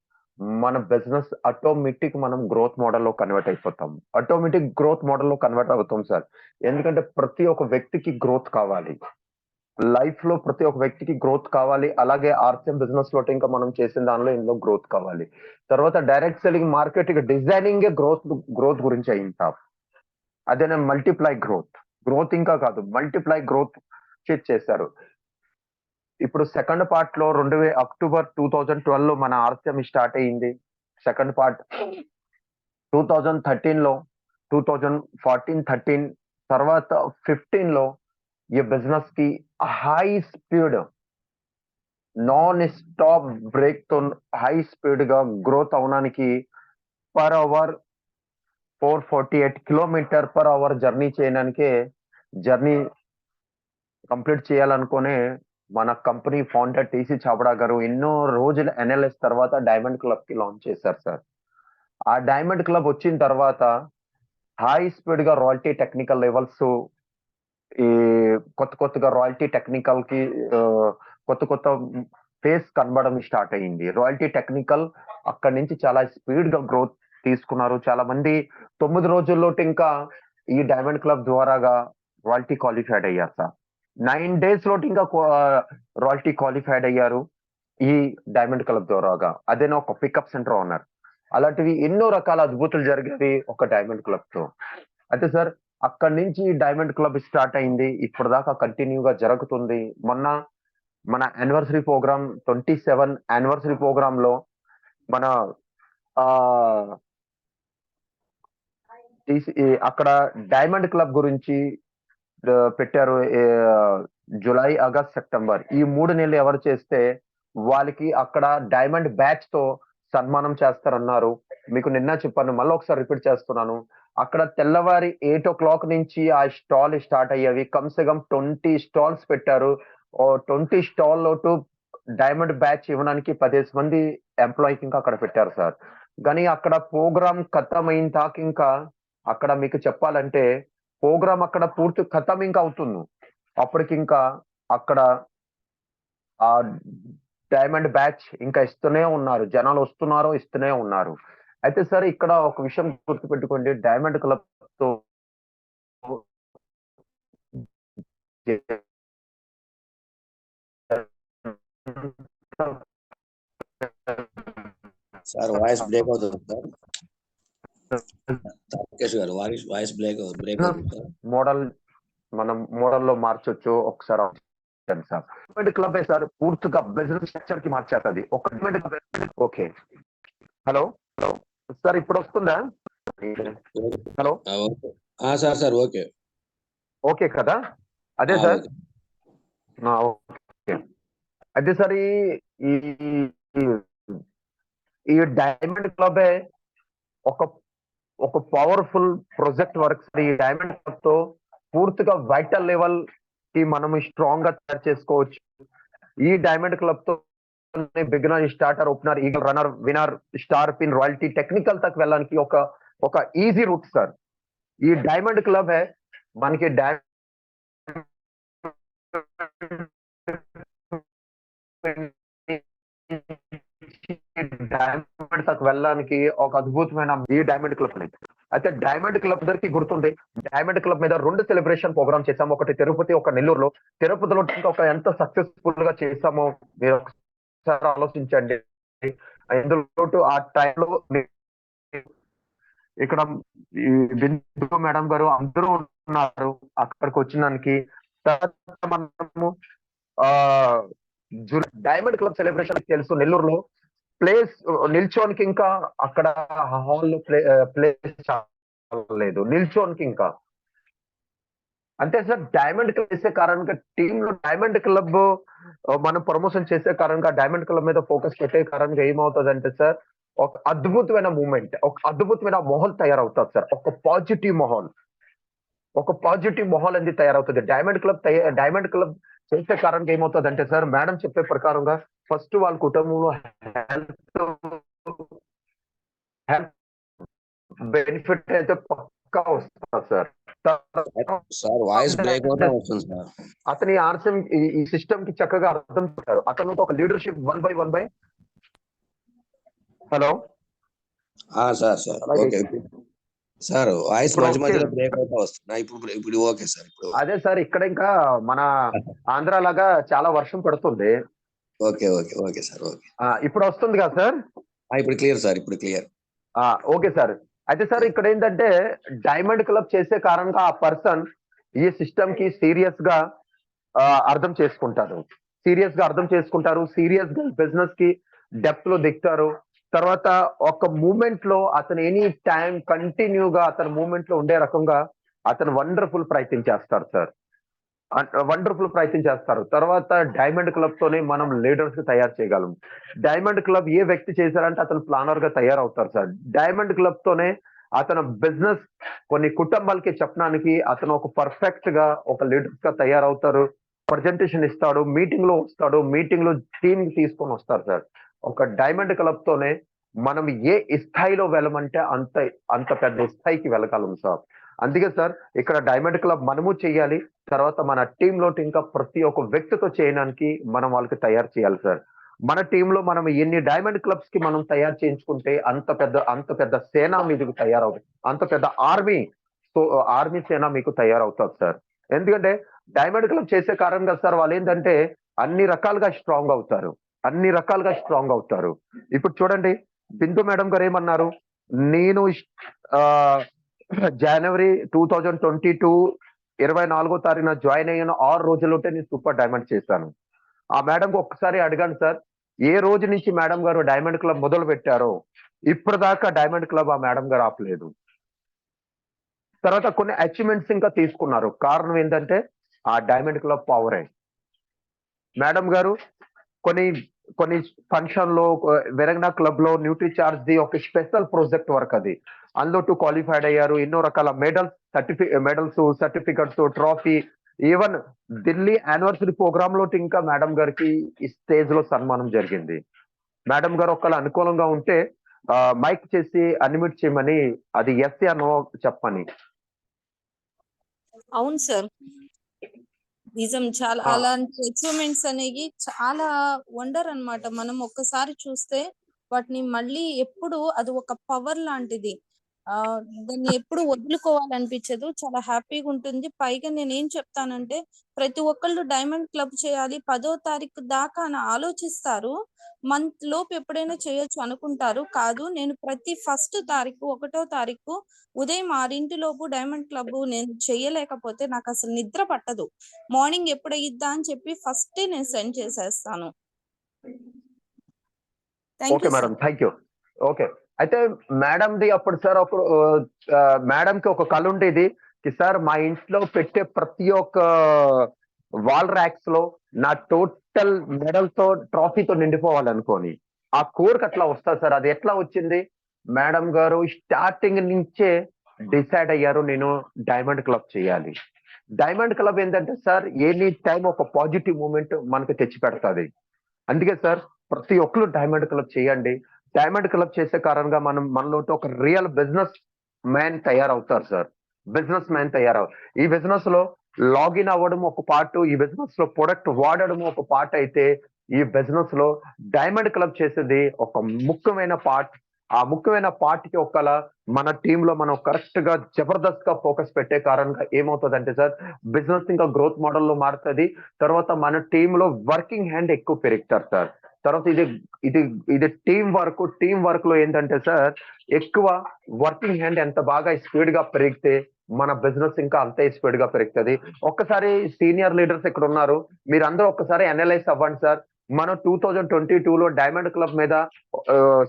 మన బిజినెస్ ఆటోమేటిక్ మనం గ్రోత్ మోడల్లో కన్వర్ట్ అయిపోతాం. ఆటోమేటిక్ గ్రోత్ మోడల్లో కన్వర్ట్ అవుతాం సార్. ఎందుకంటే ప్రతి ఒక్క వ్యక్తికి గ్రోత్ కావాలి. లైఫ్ లో ప్రతి ఒక్క వ్యక్తికి గ్రోత్ కావాలి. అలాగే ఆర్సిఎం బిజినెస్ లో ఇంకా మనం చేసిన దానిలో ఇందులో గ్రోత్ కావాలి. తర్వాత direct selling market designing growth గురించి అయింది. అదేనా మల్టిప్లై గ్రోత్ ఇంకా కాదు, మల్టిప్లై గ్రోత్ చేశారు. ఇప్పుడు సెకండ్ పార్ట్ లో అక్టోబర్ 2012 లో మన ఆర్సిఎం స్టార్ట్ అయ్యింది. సెకండ్ పార్ట్ 2013 లో, 2014-13 తర్వాత 15 లో ఈ బిజినెస్ కి high speed, non stop break తో హై స్పీడ్ గా గ్రోత్ అవడానికి per hour 448 kilometre per hour journey complete చేయాలనుకునే మన కంపెనీ ఫౌండర్ టీసీ చాబడా గారు ఎన్నో రోజుల ఎన్ఎల్ఎస్ తర్వాత డైమండ్ క్లబ్ కి లాంచ్ చేశారు సార్. ఆ డైమండ్ క్లబ్ వచ్చిన తర్వాత హై స్పీడ్ గా రాయల్టీ టెక్నికల్ లెవెల్స్, ఈ కొత్తగా రాయల్టీ టెక్నికల్ కి కొత్త ఫేస్ కనబడడం స్టార్ట్ అయ్యింది. రాయల్టీ టెక్నికల్ అక్కడి నుంచి చాలా స్పీడ్ గా గ్రోత్ తీసుకున్నారు. చాలా మంది 9 రోజుల్లో ఇంకా ఈ డైమండ్ క్లబ్ ద్వారాగా రాయల్టీ క్వాలిఫైడ్ అయ్యారు సార్. 9 days లో ఇంకా రాయల్టీ క్వాలిఫైడ్ అయ్యారు ఈ డైమండ్ క్లబ్ ద్వారాగా. అదేనా ఒక పికప్ సెంటర్ ఉన్నారు. అలాంటివి ఎన్నో రకాల అద్భుతాలు జరిగేవి ఒక డైమండ్ క్లబ్ తో. అయితే సార్, అక్కడి నుంచి డైమండ్ క్లబ్ స్టార్ట్ అయింది, ఇప్పటిదాకా కంటిన్యూగా జరుగుతుంది. మొన్న మన యానివర్సరీ ప్రోగ్రామ్ 27 యానివర్సరీ ప్రోగ్రామ్ లో మన అక్కడ డైమండ్ క్లబ్ గురించి పెట్టారు. జూలై, ఆగస్ట్, సెప్టెంబర్ ఈ 3 నెలలు ఎవరు చేస్తే వాళ్ళకి అక్కడ డైమండ్ బ్యాచ్ తో సన్మానం చేస్తారన్నారు. మీకు నిన్న చెప్పాను, మళ్ళీ ఒకసారి రిపీట్ చేస్తున్నాను. అక్కడ తెల్లవారి 8 o'clock నుంచి ఆ స్టాల్ స్టార్ట్ అయ్యేవి. కమ్సే కమ్ 20 stalls పెట్టారు. 20 stall టు డైమండ్ బ్యాచ్ ఇవ్వడానికి 10 మంది ఎంప్లాయీకి ఇంకా అక్కడ పెట్టారు సార్. కానీ అక్కడ ప్రోగ్రామ్ ఖతం అయిన దాకా ఇంకా అక్కడ మీకు చెప్పాలంటే ప్రోగ్రామ్ అక్కడ పూర్తి ఖతం ఇంకా అవుతుంది. అప్పటికి ఇంకా అక్కడ ఆ డైమండ్ బ్యాచ్ ఇంకా ఇస్తూనే ఉన్నారు. జనాలు వస్తున్నారో ఇస్తూనే ఉన్నారు. అయితే సార్ ఇక్కడ ఒక విషయం గుర్తుపెట్టుకోండి. డైమండ్ క్లబ్ తో
సార్ వాయిస్ బ్రేక్ అవుతుంది సార్. రాకేష్ గారు వాయిస్ బ్రేక్ అవుతుంది సార్.
మోడల్ మనం మోడల్లో మార్చొచ్చు. ఒకసారి సార్ డైమండ్ క్లబ్ సార్ పూర్తిగా బిజినెస్ స్ట్రక్చర్ కి మార్చేస్తుంది. ఒక ఓకే. హలో సార్ ఇప్పుడు వస్తుందా? హలో
సార్ ఓకే
ఓకే కదా? అదే సార్ ఓకే. అదే సార్ ఈ డైమండ్ క్లబ్ ఒక పవర్ఫుల్ ప్రాజెక్ట్ వర్క్. ఈ డైమండ్ క్లబ్ తో పూర్తిగా వైటల్ లెవెల్ కి మనం స్ట్రాంగ్ గా తయారు చేసుకోవచ్చు. ఈ డైమండ్ క్లబ్ తో beginner, starter, opener, eagle, runner, winner, star, pin, royalty, technical తక్ వెళ్ళడానికి ఒక ఈజీ రూట్ సార్. ఈ డైమండ్ క్లబ్ మనకి డైమండ్ తక్ వెళ్ళడానికి ఒక అద్భుతమైన ఈ డైమండ్ క్లబ్ అనేది. అయితే డైమండ్ క్లబ్ అందరికి గుర్తుంది. డైమండ్ క్లబ్ మీద 2 సెలబ్రేషన్ ప్రోగ్రామ్ చేసాము. ఒకటి తిరుపతి, ఒక నెల్లూరులో. తిరుపతిలో ఎంత సక్సెస్ఫుల్ గా చేసామో మీరు ఒకసారి ఆలోచించండి. ఇందులో ఆ టైంలో ఇక్కడ ఈ బిందు మేడం గారు అందరూ ఉన్నారు అక్కడికి వచ్చినానికి. మనము డైమండ్ క్లబ్ సెలబ్రేషన్ తెలుసు నెల్లూరులో ప్లేస్ నిల్చోనికి ఇంకా అక్కడ హాల్ ప్లేస్ లేదు నిల్చోనికి ఇంకా. అంతే సార్. డైమండ్ క్లబ్ చేసే కారణంగా టీమ్ లో డైమండ్ క్లబ్ మనం ప్రమోషన్ చేసే కారణంగా డైమండ్ క్లబ్ మీద ఫోకస్ పెట్టే కారణంగా ఏమవుతుంది అంటే సార్ ఒక అద్భుతమైన మూమెంట్, ఒక అద్భుతమైన మాహోల్ తయారవుతుంది సార్. ఒక పాజిటివ్ మాహోల్ అనేది తయారవుతుంది. డైమండ్ క్లబ్ చేసే కారణంగా ఏమవుతుంది అంటే సార్ మేడం చెప్పే ప్రకారంగా ఫస్ట్ వాళ్ళ కుటుంబంలో హెల్త్ బెనిఫిట్ అయితే పక్కా వస్తుంది సార్.
వాయిస్ బ్రేక్ అవుతుంది సార్.
అతని ఆర్సం ఈ సిస్టమ్ కి చక్కగా అర్థం చేశారు. అతను ఒక leadership 1 by hello
okay sir. Voice మధ్యలో బ్రేక్ అవుతా వస్తుంది. ఇప్పుడు ఓకే సార్.
అదే సార్ ఇక్కడ ఇంకా మన ఆంధ్ర లాగా చాలా వర్షం పడుతుంది.
Okay sir. ఓకే
ఇప్పుడు వస్తుంది కదా సార్?
ఇప్పుడు క్లియర్ సార్. ఇప్పుడు క్లియర్.
Okay sir. అయితే సార్ ఇక్కడ ఏంటంటే డైమండ్ క్లబ్ చేసే కారణంగా ఆ పర్సన్ ఈ సిస్టమ్ కి సీరియస్ గా అర్థం చేసుకుంటారు. సీరియస్ గా బిజినెస్ కి డెప్త్ లో దిగుతారు. తర్వాత ఒక మూమెంట్ లో అతను ఎనీ టైం కంటిన్యూగా అతను మూమెంట్ లో ఉండే రకంగా అతను వండర్ఫుల్ ప్రయత్నం చేస్తారు సార్. తర్వాత డైమండ్ క్లబ్ తోనే మనం లీడర్స్ తయారు చేయగలం. డైమండ్ క్లబ్ ఏ వ్యక్తి చేశారంటే అతను ప్లానర్ గా తయారవుతారు సార్. డైమండ్ క్లబ్ తోనే అతను బిజినెస్ కొన్ని కుటుంబాలకి చెప్పడానికి అతను ఒక పర్ఫెక్ట్ గా ఒక లీడర్స్ గా తయారవుతారు. ప్రజెంటేషన్ ఇస్తాడు, మీటింగ్ లో వస్తాడు, మీటింగ్ లో టీమ్ తీసుకొని వస్తారు సార్. ఒక డైమండ్ క్లబ్ తోనే మనం ఏ స్థాయిలో వెళ్ళమంటే అంత పెద్ద స్థాయికి వెళ్ళగలం సార్. అందుకే సార్ ఇక్కడ డైమండ్ క్లబ్ మనము చేయాలి. తర్వాత మన టీమ్ లో ఇంకా ప్రతి ఒక్క వ్యక్తితో చేయడానికి మనం వాళ్ళకి తయారు చేయాలి సార్. మన టీంలో మనం ఎన్ని డైమండ్ క్లబ్స్ కి మనం తయారు చేయించుకుంటే అంత పెద్ద సేన మీకు తయారవుతుంది. అంత పెద్ద ఆర్మీ సేన మీకు తయారవుతుంది సార్. ఎందుకంటే డైమండ్ క్లబ్ చేసే కారణంగా సార్ వాళ్ళు ఏంటంటే అన్ని రకాలుగా స్ట్రాంగ్ అవుతారు. ఇప్పుడు చూడండి బిందు మేడం గారు ఏమన్నారు, నేను జనవరి 2022 24వ తారీఖున జాయిన్ అయ్యాను. 6 రోజులుంటే నేను సూపర్ డైమండ్ చేశాను. ఆ మేడం ఒక్కసారి అడిగాను సార్, ఏ రోజు నుంచి మేడం గారు డైమండ్ క్లబ్ మొదలు పెట్టారో ఇప్పటిదాకా డైమండ్ క్లబ్ ఆ మేడం గారు ఆపలేదు. తర్వాత కొన్ని అచీవ్మెంట్స్ ఇంకా తీసుకున్నారు. కారణం ఏంటంటే ఆ డైమండ్ క్లబ్ పవరే. మేడం గారు కొన్ని ఫంక్షన్ లో వెరంగనా క్లబ్ లో న్యూట్రీ చార్జ్ ది ఒక స్పెషల్ ప్రాజెక్ట్ వర్క్ అది. అందులో 2 క్వాలిఫైడ్ అయ్యారు. ఎన్నో రకాల medals, certificates, trophy, even Delhi anniversary programme లో ఇంకా మేడం గారికి ఈ స్టేజ్ లో సన్మానం జరిగింది. మేడం గారు ఒకవేళ అనుకూలంగా ఉంటే మైక్ చేసి అన్మ్యూట్ చేయమని, అది ఎస్ నో చెప్పమని.
అవును సార్. నిజం. చాలా
ఆ.
అలాంటి అచీవ్‌మెంట్స్ అనేవి చాలా వండర్ అన్నమాట. మనం ఒక్కసారి చూస్తే వాటిని మళ్ళీ ఎప్పుడు అది ఒక పవర్ లాంటిది. దాన్ని ఎప్పుడు వదులుకోవాలనిపించదు. చాలా హ్యాపీగా ఉంటుంది. పైగా నేనేం చెప్తానంటే ప్రతి ఒక్కళ్ళు డైమండ్ క్లబ్ చేయాలి 10వ తారీఖు దాకా అని ఆలోచిస్తారు. మంత్ లోపు ఎప్పుడైనా చేయొచ్చు అనుకుంటారు. కాదు, నేను ప్రతి ఫస్ట్ తారీఖు, 1వ తారీఖు ఉదయం 6 లోపు డైమండ్ క్లబ్ నేను చేయలేకపోతే నాకసలు నిద్ర పట్టదు. మార్నింగ్ ఎప్పుడయ్యిద్దా అని చెప్పి ఫస్టే నేను సెండ్ చేసేస్తాను. Thank
okay
you
madam,
sir.
Thank you. Okay, అయితే మేడంది అప్పుడు సార్ అప్పుడు మేడంకి ఒక కళ ఉండేది సార్, మా ఇంట్లో పెట్టే ప్రతి ఒక్క వాల్ ర్యాక్స్ లో నా టోటల్ మెడల్ తో ట్రాఫీతో నిండిపోవాలనుకోని. ఆ కోరిక అట్లా వస్తుంది సార్. అది ఎట్లా వచ్చింది? మేడం గారు స్టార్టింగ్ నుంచే డిసైడ్ అయ్యారు నేను డైమండ్ క్లబ్ చేయాలి. డైమండ్ క్లబ్ ఏంటంటే సార్, ఎనీ టైం ఒక పాజిటివ్ మూమెంట్ మనకు తెచ్చి పెడతాది. అందుకే సార్ ప్రతి ఒక్కరు డైమండ్ క్లబ్ చేయండి. డైమండ్ క్లబ్ చేసే కారణంగా మనలో ఒక రియల్ బిజినెస్ మ్యాన్ తయారవుతారు సార్. బిజినెస్ మ్యాన్ ఈ బిజినెస్ లో లాగిన్ అవ్వడం ఒక పార్ట్, ఈ బిజినెస్ లో ప్రొడక్ట్ వాడడం ఒక పార్ట్ అయితే, ఈ బిజినెస్ లో డైమండ్ క్లబ్ చేసేది ఒక ముఖ్యమైన పార్ట్. ఆ ముఖ్యమైన పార్ట్ కి ఒకలా మన టీమ్ లో మనం కరెక్ట్ గా జబర్దస్త్ గా ఫోకస్ పెట్టే కారణంగా ఏమవుతుందంటే సార్, బిజినెస్ ఇంకా గ్రోత్ మోడల్ లో మారుతుంది. తర్వాత మన టీమ్ లో వర్కింగ్ హ్యాండ్ ఎక్కువ పెరుగుతారు సార్. తర్వాత ఇది ఇది టీం వర్క్ లో ఏంటంటే సార్, ఎక్కువ వర్కింగ్ హ్యాండ్ ఎంత బాగా స్పీడ్ గా పెరిగితే మన బిజినెస్ ఇంకా అంతే స్పీడ్ గా పెరుగుతుంది. ఒక్కసారి సీనియర్ లీడర్స్ ఇక్కడ ఉన్నారు, మీరు అందరూ ఒక్కసారి అనలైజ్ అవ్వండి సార్. మనం 2022లో డైమండ్ క్లబ్ మీద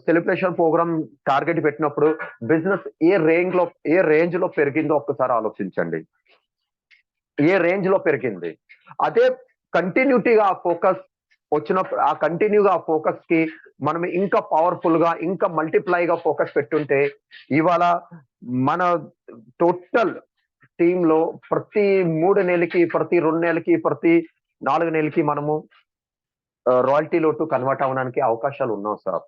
సెలబ్రేషన్ ప్రోగ్రామ్ టార్గెట్ పెట్టినప్పుడు బిజినెస్ ఏ రేంజ్ లో పెరిగిందో ఒక్కసారి ఆలోచించండి. ఏ రేంజ్ లో పెరిగింది. అదే కంటిన్యూటీగా ఆ ఫోకస్ వచ్చినప్పుడు, ఆ కంటిన్యూగా ఆ ఫోకస్ కి మనం ఇంకా పవర్ఫుల్ గా ఇంకా మల్టిప్లై గా ఫోకస్ పెట్టుంటే, ఇవాళ మన టోటల్ టీమ్ లో ప్రతి 3 నెలలకి, ప్రతి 2 నెలలకి, ప్రతి 4 నెలలకి మనము రాయల్టీ లోటు కన్వర్ట్ అవ్వడానికి అవకాశాలు ఉన్నావు సార్.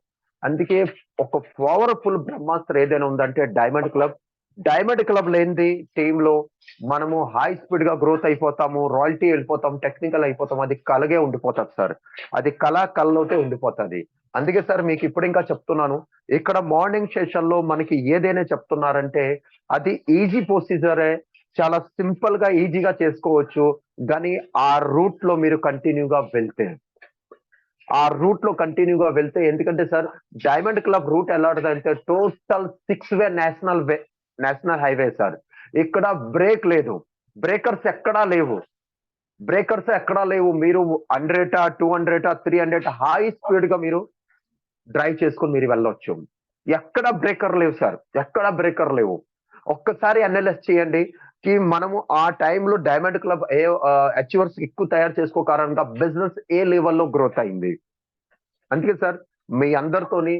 అందుకే ఒక పవర్ఫుల్ బ్రహ్మాస్త్ర ఏదైనా ఉందంటే డైమండ్ క్లబ్. డైమండ్ క్లబ్ లేనిది టీమ్ లో మనము హై స్పీడ్ గా గ్రోత్ అయిపోతాము, రాయల్టీ వెళ్ళిపోతాం, టెక్నికల్ అయిపోతాం. అది కలగే ఉండిపోతుంది సార్. అది కల్లోటే ఉండిపోతుంది. అందుకే సార్ మీకు ఇప్పుడు ఇంకా చెప్తున్నాను, ఇక్కడ మార్నింగ్ సెషన్ లో మనకి ఏదైనా చెప్తున్నారంటే అది ఈజీ ప్రొసీజరే, చాలా సింపుల్ గా ఈజీగా చేసుకోవచ్చు. కానీ ఆ రూట్ లో మీరు కంటిన్యూగా వెళ్తే ఎందుకంటే సార్, డైమండ్ క్లబ్ రూట్ ఎలా ఉంటుందంటే total 6 way national highway sir. ఇక్కడ బ్రేక్ లేదు, బ్రేకర్స్ ఎక్కడా లేవు. మీరు 100, 200, 300 హై స్పీడ్ గా మీరు డ్రైవ్ చేసుకొని మీరు వెళ్ళొచ్చు. ఎక్కడ బ్రేకర్ లేవు సార్, ఒక్కసారి అనలైజ్ చేయండి కి మనము ఆ టైంలో డైమండ్ క్లబ్ అచీవర్స్ ఎక్కువ తయారు చేసుకో కారణంగా బిజినెస్ ఏ లెవెల్లో గ్రోత్ అయింది. అందుకే సార్ మీ అందరితోని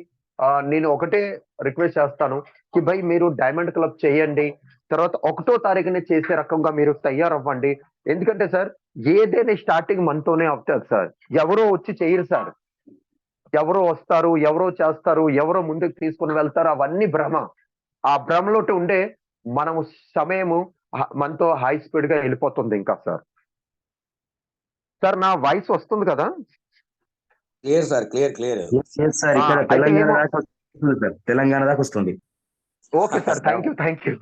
నేను ఒకటే రిక్వెస్ట్ చేస్తాను కి భయ్ మీరు డైమండ్ క్లబ్ చేయండి. తర్వాత 1వ తారీఖునే చేసే రకంగా మీరు తయారవ్వండి. ఎందుకంటే సార్, ఏదైనా స్టార్టింగ్ మనతోనే అవుతుంది సార్. ఎవరో వచ్చి చేయరు సార్. ఎవరో వస్తారు, ఎవరో చేస్తారు, ఎవరో ముందుకు తీసుకుని వెళ్తారు, అవన్నీ భ్రమ. ఆ భ్రమలో ఉండే మనము సమయము మనతో హై స్పీడ్ గా వెళ్ళిపోతుంది ఇంకా సార్. నా వాయిస్ వస్తుంది కదా?
Clear sir, clear.
సార్ ఇక్కడ
అయితే
తెలంగాణ దాకా వస్తుంది సార్, తెలంగాణ దాకా వస్తుంది.
Okay sir, thank you.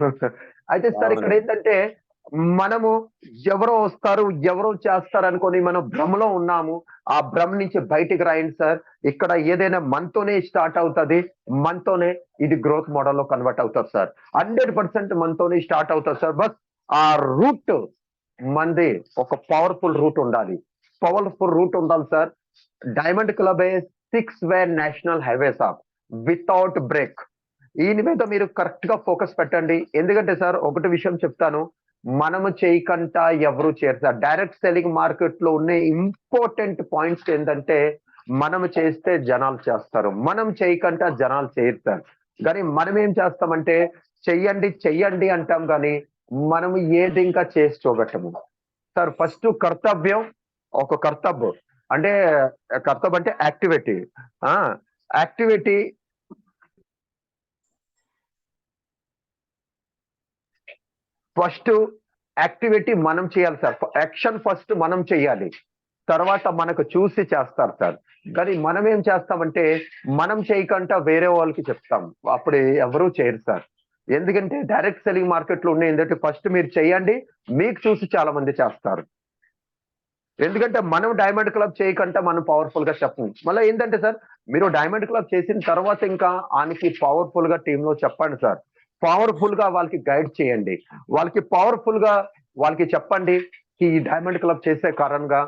అయితే సార్ ఇక్కడ ఏంటంటే మనము ఎవరో వస్తారు, ఎవరో చేస్తారు అనుకొని మనం భ్రమలో ఉన్నాము. ఆ భ్రమ నుంచి బయటికి రాయండి సార్. ఇక్కడ ఏదైనా మనతోనే స్టార్ట్ అవుతుంది, మనతోనే ఇది గ్రోత్ మోడల్ లో కన్వర్ట్ అవుతుంది సార్. 100% మనతోనే స్టార్ట్ అవుతుంది సార్. బస్ ఆ రూట్ మంది ఒక పవర్ఫుల్ రూట్ ఉండాలి sir. Diamond club 6 way national highway sir, without break. ఈయన మీద మీరు కరెక్ట్ గా ఫోకస్ పెట్టండి. ఎందుకంటే సార్ ఒకటి విషయం చెప్తాను, మనము చేయకుండా ఎవరు చేయరు సార్. డైరెక్ట్ సెల్లింగ్ మార్కెట్ లో ఉన్న ఇంపార్టెంట్ పాయింట్స్ ఏంటంటే, మనం చేస్తే జనాలు చేస్తారు, మనం చేయకుండా జనాలు చేయరు సార్. కానీ మనం ఏం చేస్తామంటే చెయ్యండి అంటాం, కానీ మనం ఏది ఇంకా చేసి చూపెట్టము సార్. ఫస్ట్ కర్తవ్యం అంటే యాక్టివిటీ ఫస్ట్ యాక్టివిటీ మనం చేయాలి సార్. యాక్షన్ ఫస్ట్ మనం చేయాలి, తర్వాత మనకు చూసి చేస్తారు సార్. కానీ మనం ఏం చేస్తామంటే మనం చేయకుండా వేరే వాళ్ళకి చెప్తాం, అప్పుడు ఎవరూ చేయరు సార్. ఎందుకంటే డైరెక్ట్ సెల్లింగ్ మార్కెట్ లో ఉన్న ఏంటంటే ఫస్ట్ మీరు చేయండి, మీకు చూసి చాలా మంది చేస్తారు. ఎందుకంటే మనం డైమండ్ క్లబ్ చేయకుండా మనం పవర్ఫుల్ గా చెప్పము. మళ్ళీ ఏంటంటే సార్, మీరు డైమండ్ క్లబ్ చేసిన తర్వాత ఇంకా ఆయనకి పవర్ఫుల్ గా టీమ్ లో చెప్పండి సార్. పవర్ఫుల్ గా వాళ్ళకి గైడ్ చేయండి, వాళ్ళకి పవర్ఫుల్ గా వాళ్ళకి చెప్పండి ఈ డైమండ్ క్లబ్ చేసే కారణంగా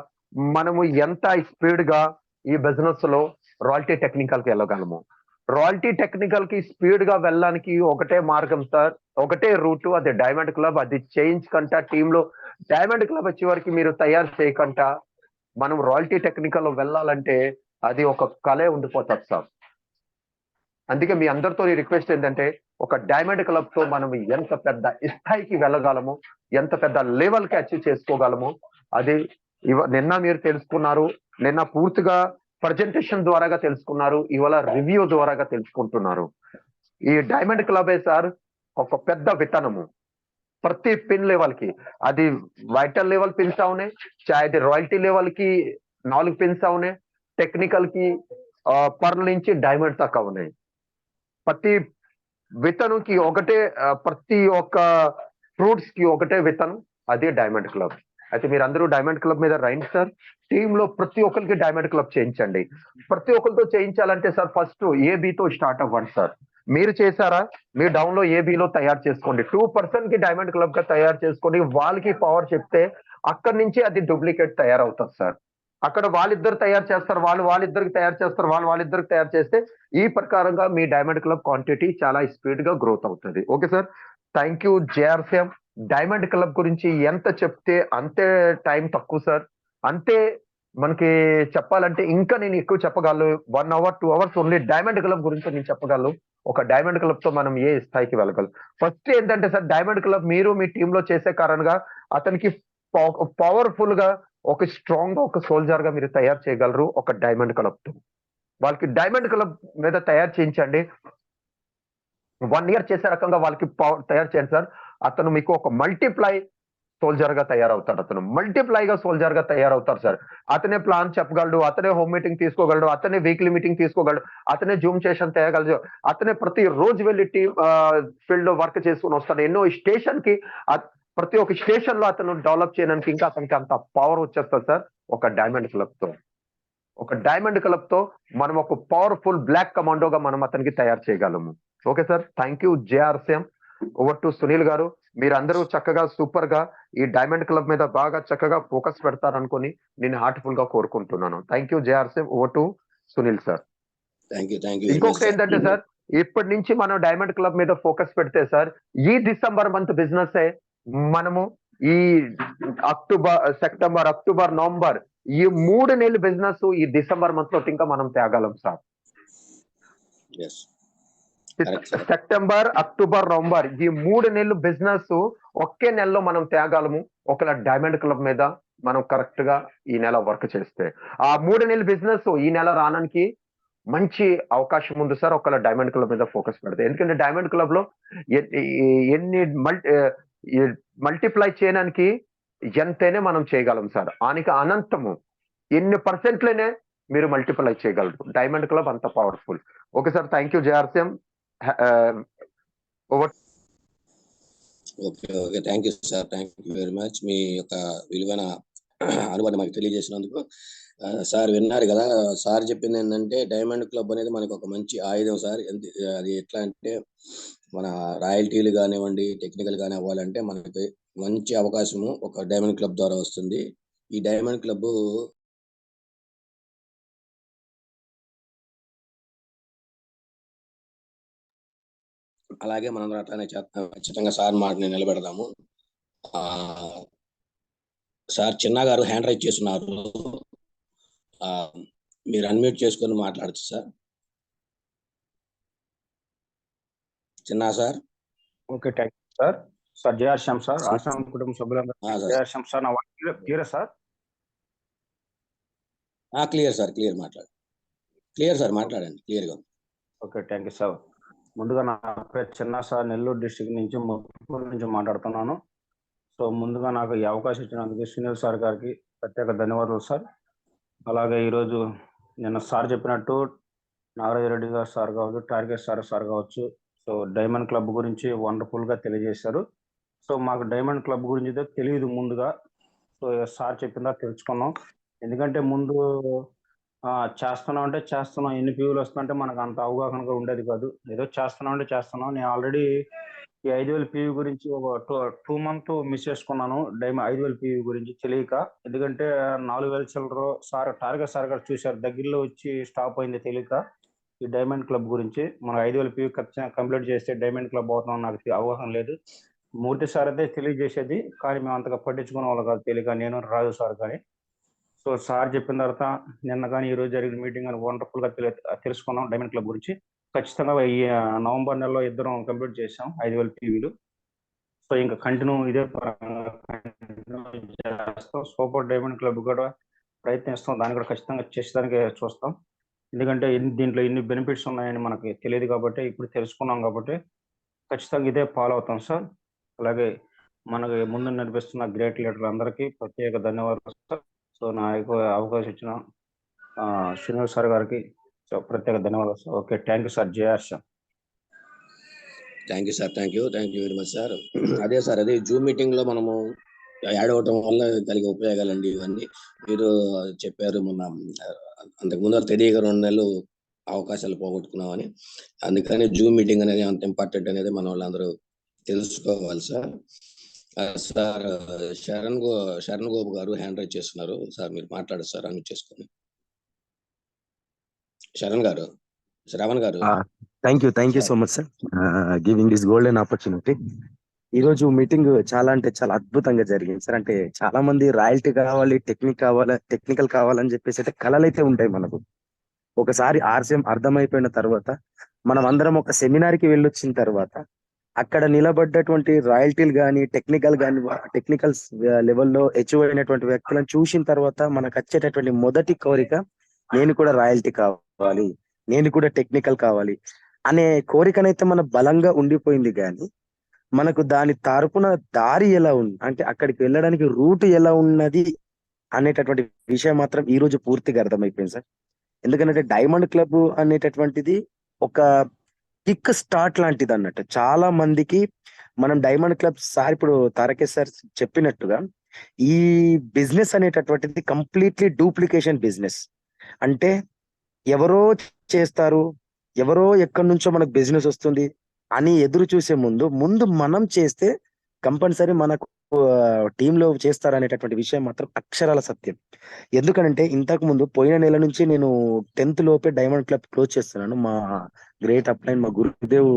మనము ఎంత స్పీడ్ గా ఈ బిజినెస్ లో రాయల్టీ టెక్నికల్ కి వెళ్ళగలము. రాయల్టీ టెక్నికల్ కి స్పీడ్ గా వెళ్ళడానికి ఒకటే మార్గం సార్, ఒకటే రూట్, అది డైమండ్ క్లబ్. అది చేయించకుండా టీమ్ లో డైమండ్ క్లబ్ వచ్చే వరకు మీరు తయారు చేయకుండా మనం రాయల్టీ టెక్నికల్ లో వెళ్ళాలంటే అది ఒక కళే ఉండిపోతుంది సార్. అందుకే మీ అందరితో రిక్వెస్ట్ ఏంటంటే ఒక డైమండ్ క్లబ్ తో మనం ఎంత పెద్ద స్థాయికి వెళ్ళగలము, ఎంత పెద్ద లెవెల్ కి అచీవ్ చేసుకోగలము, అది నిన్న మీరు తెలుసుకున్నారు. నిన్న పూర్తిగా ప్రజెంటేషన్ ద్వారాగా తెలుసుకున్నారు, ఇవాళ రివ్యూ ద్వారాగా తెలుసుకుంటున్నారు. ఈ డైమండ్ క్లబే సార్ ఒక పెద్ద విత్తనము. ప్రతి పిన్ లెవెల్ కి, అది వైటల్ లెవెల్ పిన్స్ అవునాయి, చాहे రాయల్టీ లెవెల్ కి 4 పిన్స్ అవునాయి, టెక్నికల్ కి పర్ల్ నుంచి డైమండ్ దాకా ఉన్నాయి. ప్రతి విత్తనంకి ఒకటే, ప్రతి ఒక్క ఫ్రూట్స్ కి ఒకటే విత్తనం, అదే డైమండ్ క్లబ్. అయితే మీరు అందరూ డైమండ్ క్లబ్ మీద రండి సార్. టీమ్ లో ప్రతి ఒక్కరికి డైమండ్ క్లబ్ చేయించండి. ప్రతి ఒక్కరితో చేయించాలంటే సార్ ఫస్ట్ ఏబితో స్టార్ట్ అవ్వండి సార్. మీరు చేశారా, మీ డౌన్ లో ఏబిలో తయారు చేసుకోండి. 2% కి డైమండ్ క్లబ్ గా తయారు చేసుకొని వాళ్ళకి పవర్ చెప్తే అక్కడి నుంచి అది డూప్లికేట్ తయారవుతుంది సార్. అక్కడ వాళ్ళిద్దరు తయారు చేస్తారు, వాళ్ళిద్దరికి తయారు చేస్తారు, వాళ్ళిద్దరికి తయారు చేస్తే ఈ ప్రకారంగా మీ డైమండ్ క్లబ్ క్వాంటిటీ చాలా స్పీడ్ గా గ్రోత్ అవుతుంది. Okay sir, thank you JRCM. Diamond club గురించి ఎంత చెప్తే అంతే టైం తక్కువ సార్. అంతే మనకి చెప్పాలంటే ఇంకా నేను ఎక్కువ చెప్పగలను. 1 hour 2 hours only diamond club గురించి నేను చెప్పగలను. ఒక డైమండ్ క్లబ్ తో మనం ఏ స్థాయికి వెళ్ళగలం. ఫస్ట్ ఏంటంటే సార్, డైమండ్ క్లబ్ మీరు మీ టీమ్ లో చేసే కారణంగా అతనికి పవర్ఫుల్ గా, ఒక స్ట్రాంగ్ గా, ఒక సోల్జర్ గా మీరు తయారు చేయగలరు ఒక డైమండ్ క్లబ్ తో. వాళ్ళకి డైమండ్ క్లబ్ మీద తయారు చేయించండి. 1 year చేసే రకంగా వాళ్ళకి తయారు చేయండి సార్. అతను మీకు ఒక మల్టిప్లై సోల్జర్ గా తయారవుతాడు. అతను మల్టిప్లై గా సోల్జర్ గా తయారవుతారు సార్. అతనే ప్లాన్ చెప్పగలడు, అతనే హోమ్ మీటింగ్ తీసుకోగలడు, అతనే వీక్లీ మీటింగ్ తీసుకోగలడు, అతనే జూమ్ సెషన్ తేయగలడు, అతనే ప్రతి రోజు వెళ్ళి టీమ్ ఫీల్డ్ లో వర్క్ చేసుకుని వస్తాడు. ఎన్నో స్టేషన్ కి, ప్రతి ఒక్క స్టేషన్ లో అతను డెవలప్ చేయడానికి ఇంకా అతనికి అంత పవర్ వచ్చేస్తుంది సార్ ఒక డైమండ్ క్లబ్ తో. ఒక డైమండ్ క్లబ్ తో మనం ఒక పవర్ఫుల్ బ్లాక్ కమాండోగా మనం అతనికి తయారు చేయగలము. Okay sir, thank you JRCM. Over to Sunil గారు. మీరందరూ చక్కగా సూపర్ గా ఈ డైమండ్ క్లబ్ మీద బాగా చక్కగా ఫోకస్ పెడతారనుకొని నేను హార్ట్ఫుల్ గా కోరుకుంటున్నాను. Thank you JRCM. Over to Sunil sir.
Thank you.
ఇంకొకటి ఏంటంటే సార్, ఇప్పటి నుంచి మనం డైమండ్ క్లబ్ మీద ఫోకస్ పెడితే సార్, ఈ డిసెంబర్ మంత్ బిజినెస్ మనము ఈ సెప్టెంబర్, అక్టోబర్, నవంబర్, ఈ 3 నెలల బిజినెస్ ఈ డిసెంబర్ మంత్ లో ఇంకా మనం తేగలం సార్. సెప్టెంబర్, అక్టోబర్, నవంబర్, ఈ 3 నెలలు బిజినెస్ ఒకే నెలలో మనం తేగలము ఒకవేళ డైమండ్ క్లబ్ మీద మనం కరెక్ట్ గా ఈ నెల వర్క్ చేస్తే. ఆ 3 నెలల బిజినెస్ ఈ నెల రావడానికి మంచి అవకాశం ఉంది సార్ ఒకవేళ డైమండ్ క్లబ్ మీద ఫోకస్ పెడితే. ఎందుకంటే డైమండ్ క్లబ్ లో ఎన్ని మల్టిప్లై చేయడానికి ఎంతైనా మనం చేయగలం సార్. ఆనికి అనంతము ఎన్ని పర్సెంట్లనే మీరు మల్టిప్లై చేయగలరు. డైమండ్ క్లబ్ అంత powerful. Okay sir, thank you JRCM.
Okay, thank you sir, thank you very much. మీ యొక్క విలువైన అనుభవాన్ని మాకు తెలియజేసినందుకు. సార్ విన్నారు కదా, సార్ చెప్పింది ఏంటంటే డైమండ్ క్లబ్ అనేది మనకు ఒక మంచి ఆయుధం సార్. అది ఎట్లా అంటే మన రాయల్టీలు కానివ్వండి, టెక్నికల్ కానీ అవ్వాలంటే మనకి మంచి అవకాశము ఒక డైమండ్ క్లబ్ ద్వారా వస్తుంది. ఈ డైమండ్ క్లబ్ అలాగే మనం అట్లానే ఖచ్చితంగా సార్ మాటని నిలబెడదాము. సార్ చిన్న గారు హ్యాండ్ రైజ్ చేస్తున్నారు, మీరు అన్మ్యూట్ చేసుకొని మాట్లాడచ్చు సార్. చిన్న sir.
Okay, thank you sir. Sir JRCM sir, ఆశ్రమం కుటుంబ సభ్యులందరూ జేఆర్సీఎం సార్. నా voice clear sir?
Clear sir, clear sir, మాట్లాడండి క్లియర్గా.
Okay, thank you sir. ముందుగా నా పేరు చిన్న సార్, నెల్లూరు డిస్ట్రిక్ట్ నుంచి మాట్లాడుతున్నాను. సో ముందుగా నాకు ఈ అవకాశం ఇచ్చినందుకు సునీల్ సార్ గారికి ప్రత్యేక ధన్యవాదాలు సార్. అలాగే ఈరోజు నిన్న సార్ చెప్పినట్టు నాగరాజరెడ్డి గారు సార్ కావచ్చు, టార్గెట్ సార్ కావచ్చు, సో డైమండ్ క్లబ్ గురించి వండర్ఫుల్గా తెలియజేశారు. సో మాకు డైమండ్ క్లబ్ గురించి అయితే తెలియదు ముందుగా. సో సార్ చెప్పిందా తెలుసుకున్నాం. ఎందుకంటే ముందు చేస్తున్నాం ఎన్ని ఫ్యూలు వస్తుందంటే మనకు అంత అవగాహనగా ఉండేది కాదు. ఏదో చేస్తున్నాం. నేను ఆల్రెడీ ఈ 5,000 PV గురించి ఒక 2 మంత్ మిస్ చేసుకున్నాను. 5,000 PV గురించి తెలియక. ఎందుకంటే 4,000 చిల్లర సార్ టార్గెట్ సార్ గారు చూశారు, దగ్గరలో వచ్చి స్టాప్ అయింది తెలియక. ఈ డైమండ్ క్లబ్ గురించి మనం 5,000 PV ఖచ్చితంగా కంప్లీట్ చేస్తే డైమండ్ క్లబ్ అవుతున్నాం నాకు అవగాహన లేదు. మూర్తి సార్ అయితే తెలియజేసేది, కానీ మేము అంతగా పట్టించుకునే వాళ్ళు కాదు తెలియక, నేను రాజు సార్ కానీ. సో సార్ చెప్పిన తర్వాత నిన్న కానీ ఈరోజు జరిగిన మీటింగ్ అని వండర్ఫుల్గా తెలుసుకున్నాం డైమండ్ క్లబ్ గురించి. ఖచ్చితంగా ఈ నవంబర్ నెలలో ఇద్దరం కంప్లీట్ చేసాం 5,000 PVలు. సో ఇంకా కంటిన్యూ ఇదే చేస్తాం. సూపర్ డైమండ్ క్లబ్ కూడా ప్రయత్నిస్తాం, దాన్ని కూడా ఖచ్చితంగా చేసేదానికి చూస్తాం. ఎందుకంటే దీంట్లో ఇన్ని బెనిఫిట్స్ ఉన్నాయని మనకి తెలియదు కాబట్టి, ఇప్పుడు తెలుసుకున్నాం కాబట్టి ఖచ్చితంగా ఇదే ఫాలో అవుతాం సార్. అలాగే మనకి ముందు నడిపిస్తున్న గ్రేట్ లీడర్లు అందరికీ ప్రత్యేక ధన్యవాదాలు సార్. సో నాకు అవకాశం ఇచ్చిన సునీల్ సార్ గారికి సో ప్రత్యేక ధన్యవాదాలు sir. Okay, thank you sir. Jayaharsha.
Thank you sir. Thank you very much sir. అదే సార్, అదే జూమ్ మీటింగ్ లో మనము యాడ్ అవటం వల్ల కలిగే ఉపయోగాలండి ఇవన్నీ మీరు చెప్పారు. మొన్న అంతకుముందు తెలియక 2 నెలలు అవకాశాలు పోగొట్టుకున్నామని, అందుకని జూమ్ మీటింగ్ అనేది అంత ఇంపార్టెంట్ అనేది మన వాళ్ళందరూ తెలుసుకోవాలి సార్. సార్ శరణ్ గోపు గారు హ్యాండ్ రైజ్ చేస్తున్నారు సార్, మీరు మాట్లాడారు సార్, అన్ని చేసుకుని. శరణ్ గారు, శ్రావణ్ గారు.
Thank you so much sir giving this golden opportunity. ఈ రోజు మీటింగ్ చాలా అంటే చాలా అద్భుతంగా జరిగింది సార్. అంటే చాలా మంది రాయల్టీ కావాలి, టెక్నికల్ కావాలని చెప్పేసి అయితే కళలు అయితే ఉంటాయి మనకు. ఒకసారి RCM అర్థమైపోయిన తర్వాత మనం అందరం ఒక సెమినార్ కి వెళ్ళొచ్చిన తర్వాత అక్కడ నిలబడ్డటువంటి రాయల్టీలు కానీ టెక్నికల్ లెవెల్లో అచీవ్ అయినటువంటి వ్యక్తులను చూసిన తర్వాత మనకు వచ్చేటటువంటి మొదటి కోరిక, నేను కూడా రాయల్టీ కావాలి, నేను కూడా టెక్నికల్ కావాలి అనే కోరికనైతే మన బలంగా ఉండిపోయింది. కానీ మనకు దాని తరపున దారి ఎలా ఉంది అంటే అక్కడికి వెళ్ళడానికి రూట్ ఎలా ఉన్నది అనేటటువంటి విషయం మాత్రం ఈ రోజు పూర్తిగా అర్థమైపోయింది సార్. ఎందుకంటే డైమండ్ క్లబ్ అనేటటువంటిది ఒక కిక్ స్టార్ట్ లాంటిది అన్నట్టు. చాలా మందికి మనం డైమండ్ క్లబ్ సార్ ఇప్పుడు తారకేష్ సార్ చెప్పినట్టుగా ఈ బిజినెస్ అనేటటువంటిది కంప్లీట్లీ డూప్లికేషన్ బిజినెస్. అంటే ఎవరో చేస్తారు, ఎవరో ఎక్కడి నుంచో మనకు బిజినెస్ వస్తుంది అని ఎదురు చూసే ముందు మనం చేస్తే కంపల్సరీ మనకు టీంలో చేస్తారనేటటువంటి విషయం మాత్రం అక్షరాల సత్యం. ఎందుకనంటే ఇంతకు ముందు పోయిన నెల నుంచి నేను 10th లోపే డైమండ్ క్లబ్ క్లోజ్ చేస్తున్నాను. మా గ్రేట్ అప్లైన్ మా Gurudev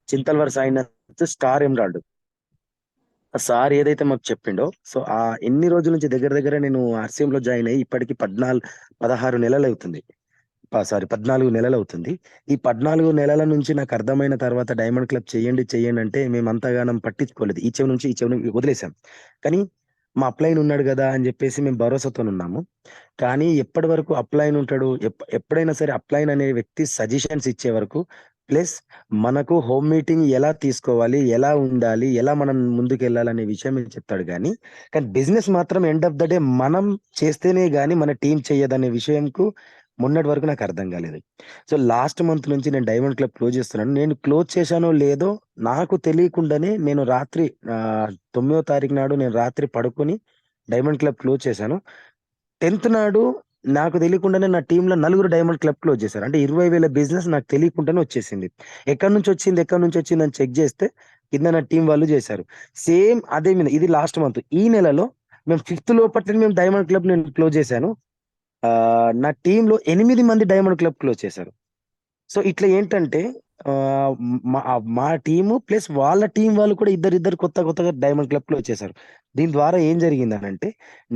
Chintalwar Sainath star emerald sir ఏదైతే మాకు చెప్పిండో, సో ఆ ఎన్ని రోజుల నుంచి దగ్గర నేను RCM లో జాయిన్ అయ్యి ఇప్పటికి 14 నెలలు అవుతుంది. 14 నెలలు అవుతుంది. ఈ 14 నెలల నుంచి నాకు అర్థమైన తర్వాత డైమండ్ క్లబ్ చేయండి అంటే మేము అంతగానం పట్టించుకోలేదు. ఈ చెవి నుంచి ఈ చెవిని వదిలేసాం. కానీ మా అప్లైన్ ఉన్నాడు కదా అని చెప్పేసి మేము భరోసాతో ఉన్నాము. కానీ ఎప్పటి వరకు అప్లైన్ ఉంటాడు, ఎప్పుడైనా సరే అప్లైన్ అనే వ్యక్తి సజెషన్స్ ఇచ్చే వరకు, ప్లస్ మనకు హోమ్ మీటింగ్ ఎలా తీసుకోవాలి, ఎలా ఉండాలి, ఎలా మనం ముందుకు వెళ్ళాలనే విషయం చెప్తాడు. కానీ బిజినెస్ మాత్రం ఎండ్ ఆఫ్ ద డే మనం చేస్తేనే గానీ మన టీం చెయ్యదనే విషయంకు మొన్నటి వరకు నాకు అర్థం కాలేదు. సో లాస్ట్ మంత్ నుంచి నేను డైమండ్ క్లబ్ క్లోజ్ చేస్తున్నాను. నేను క్లోజ్ చేశానో లేదో నాకు తెలియకుండానే నేను రాత్రి 9వ తారీఖు నాడు నేను రాత్రి పడుకొని డైమండ్ క్లబ్ క్లోజ్ చేశాను. 10th నాడు నాకు తెలియకుండానే నా టీంలో 4 డైమండ్ క్లబ్ క్లోజ్ చేశారు. అంటే 20,000 బిజినెస్ నాకు తెలియకుండానే వచ్చేసింది. ఎక్కడి నుంచి వచ్చింది అని చెక్ చేస్తే కింద నా టీం వాళ్ళు చేశారు. సేమ్ అదే మీద ఇది లాస్ట్ మంత్. ఈ నెలలో మేము 5th లోపట్ల మేము డైమండ్ క్లబ్ నేను క్లోజ్ చేశాను. నా టీంలో 8 మంది డైమండ్ క్లబ్ క్లోజ్ చేశారు. సో ఇట్లా ఏంటంటే మా టీము ప్లస్ వాళ్ళ టీం వాళ్ళు కూడా ఇద్దరు కొత్తగా డైమండ్ క్లబ్ క్లోజ్ చేశారు. దీని ద్వారా ఏం జరిగిందనంటే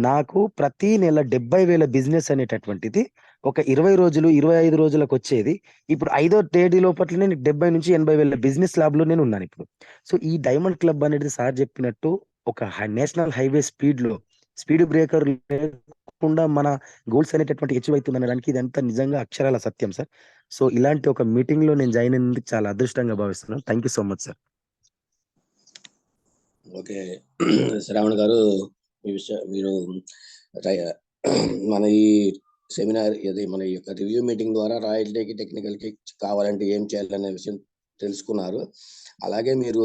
నాకు ప్రతి నెల 70,000 బిజినెస్ అనేటటువంటిది ఒక 20 రోజులు 25 రోజులకు వచ్చేది. ఇప్పుడు 5వ తేదీ లోపట్లనే 70 నుంచి 80,000 బిజినెస్ ల్యాబ్ లో నేను ఉన్నాను ఇప్పుడు. సో ఈ డైమండ్ క్లబ్ అనేది సార్ చెప్పినట్టు ఒక నేషనల్ హైవే స్పీడ్ బ్రేకర్ లేకుండా మన గోల్స్ అనేటటువంటి అచీవ్ అవుతుంది అనడానికి ఇదంతా నిజంగా అక్షరాల సత్యం సార్. సో ఇలాంటి ఒక మీటింగ్ లో నేను జాయిన్ అయినందుకు చాలా అదృష్టంగా భావిస్తున్నాను. Thank you so much sir.
Okay. Shravan గారు, మీరు మన ఈ సెమినార్ ఇది మన ఈ యొక్క రివ్యూ మీటింగ్ ద్వారా రాయల్టీకి టెక్నికల్కి కావాలంటే ఏం చేయాలనే విషయం తెలుసుకున్నారు. అలాగే మీరు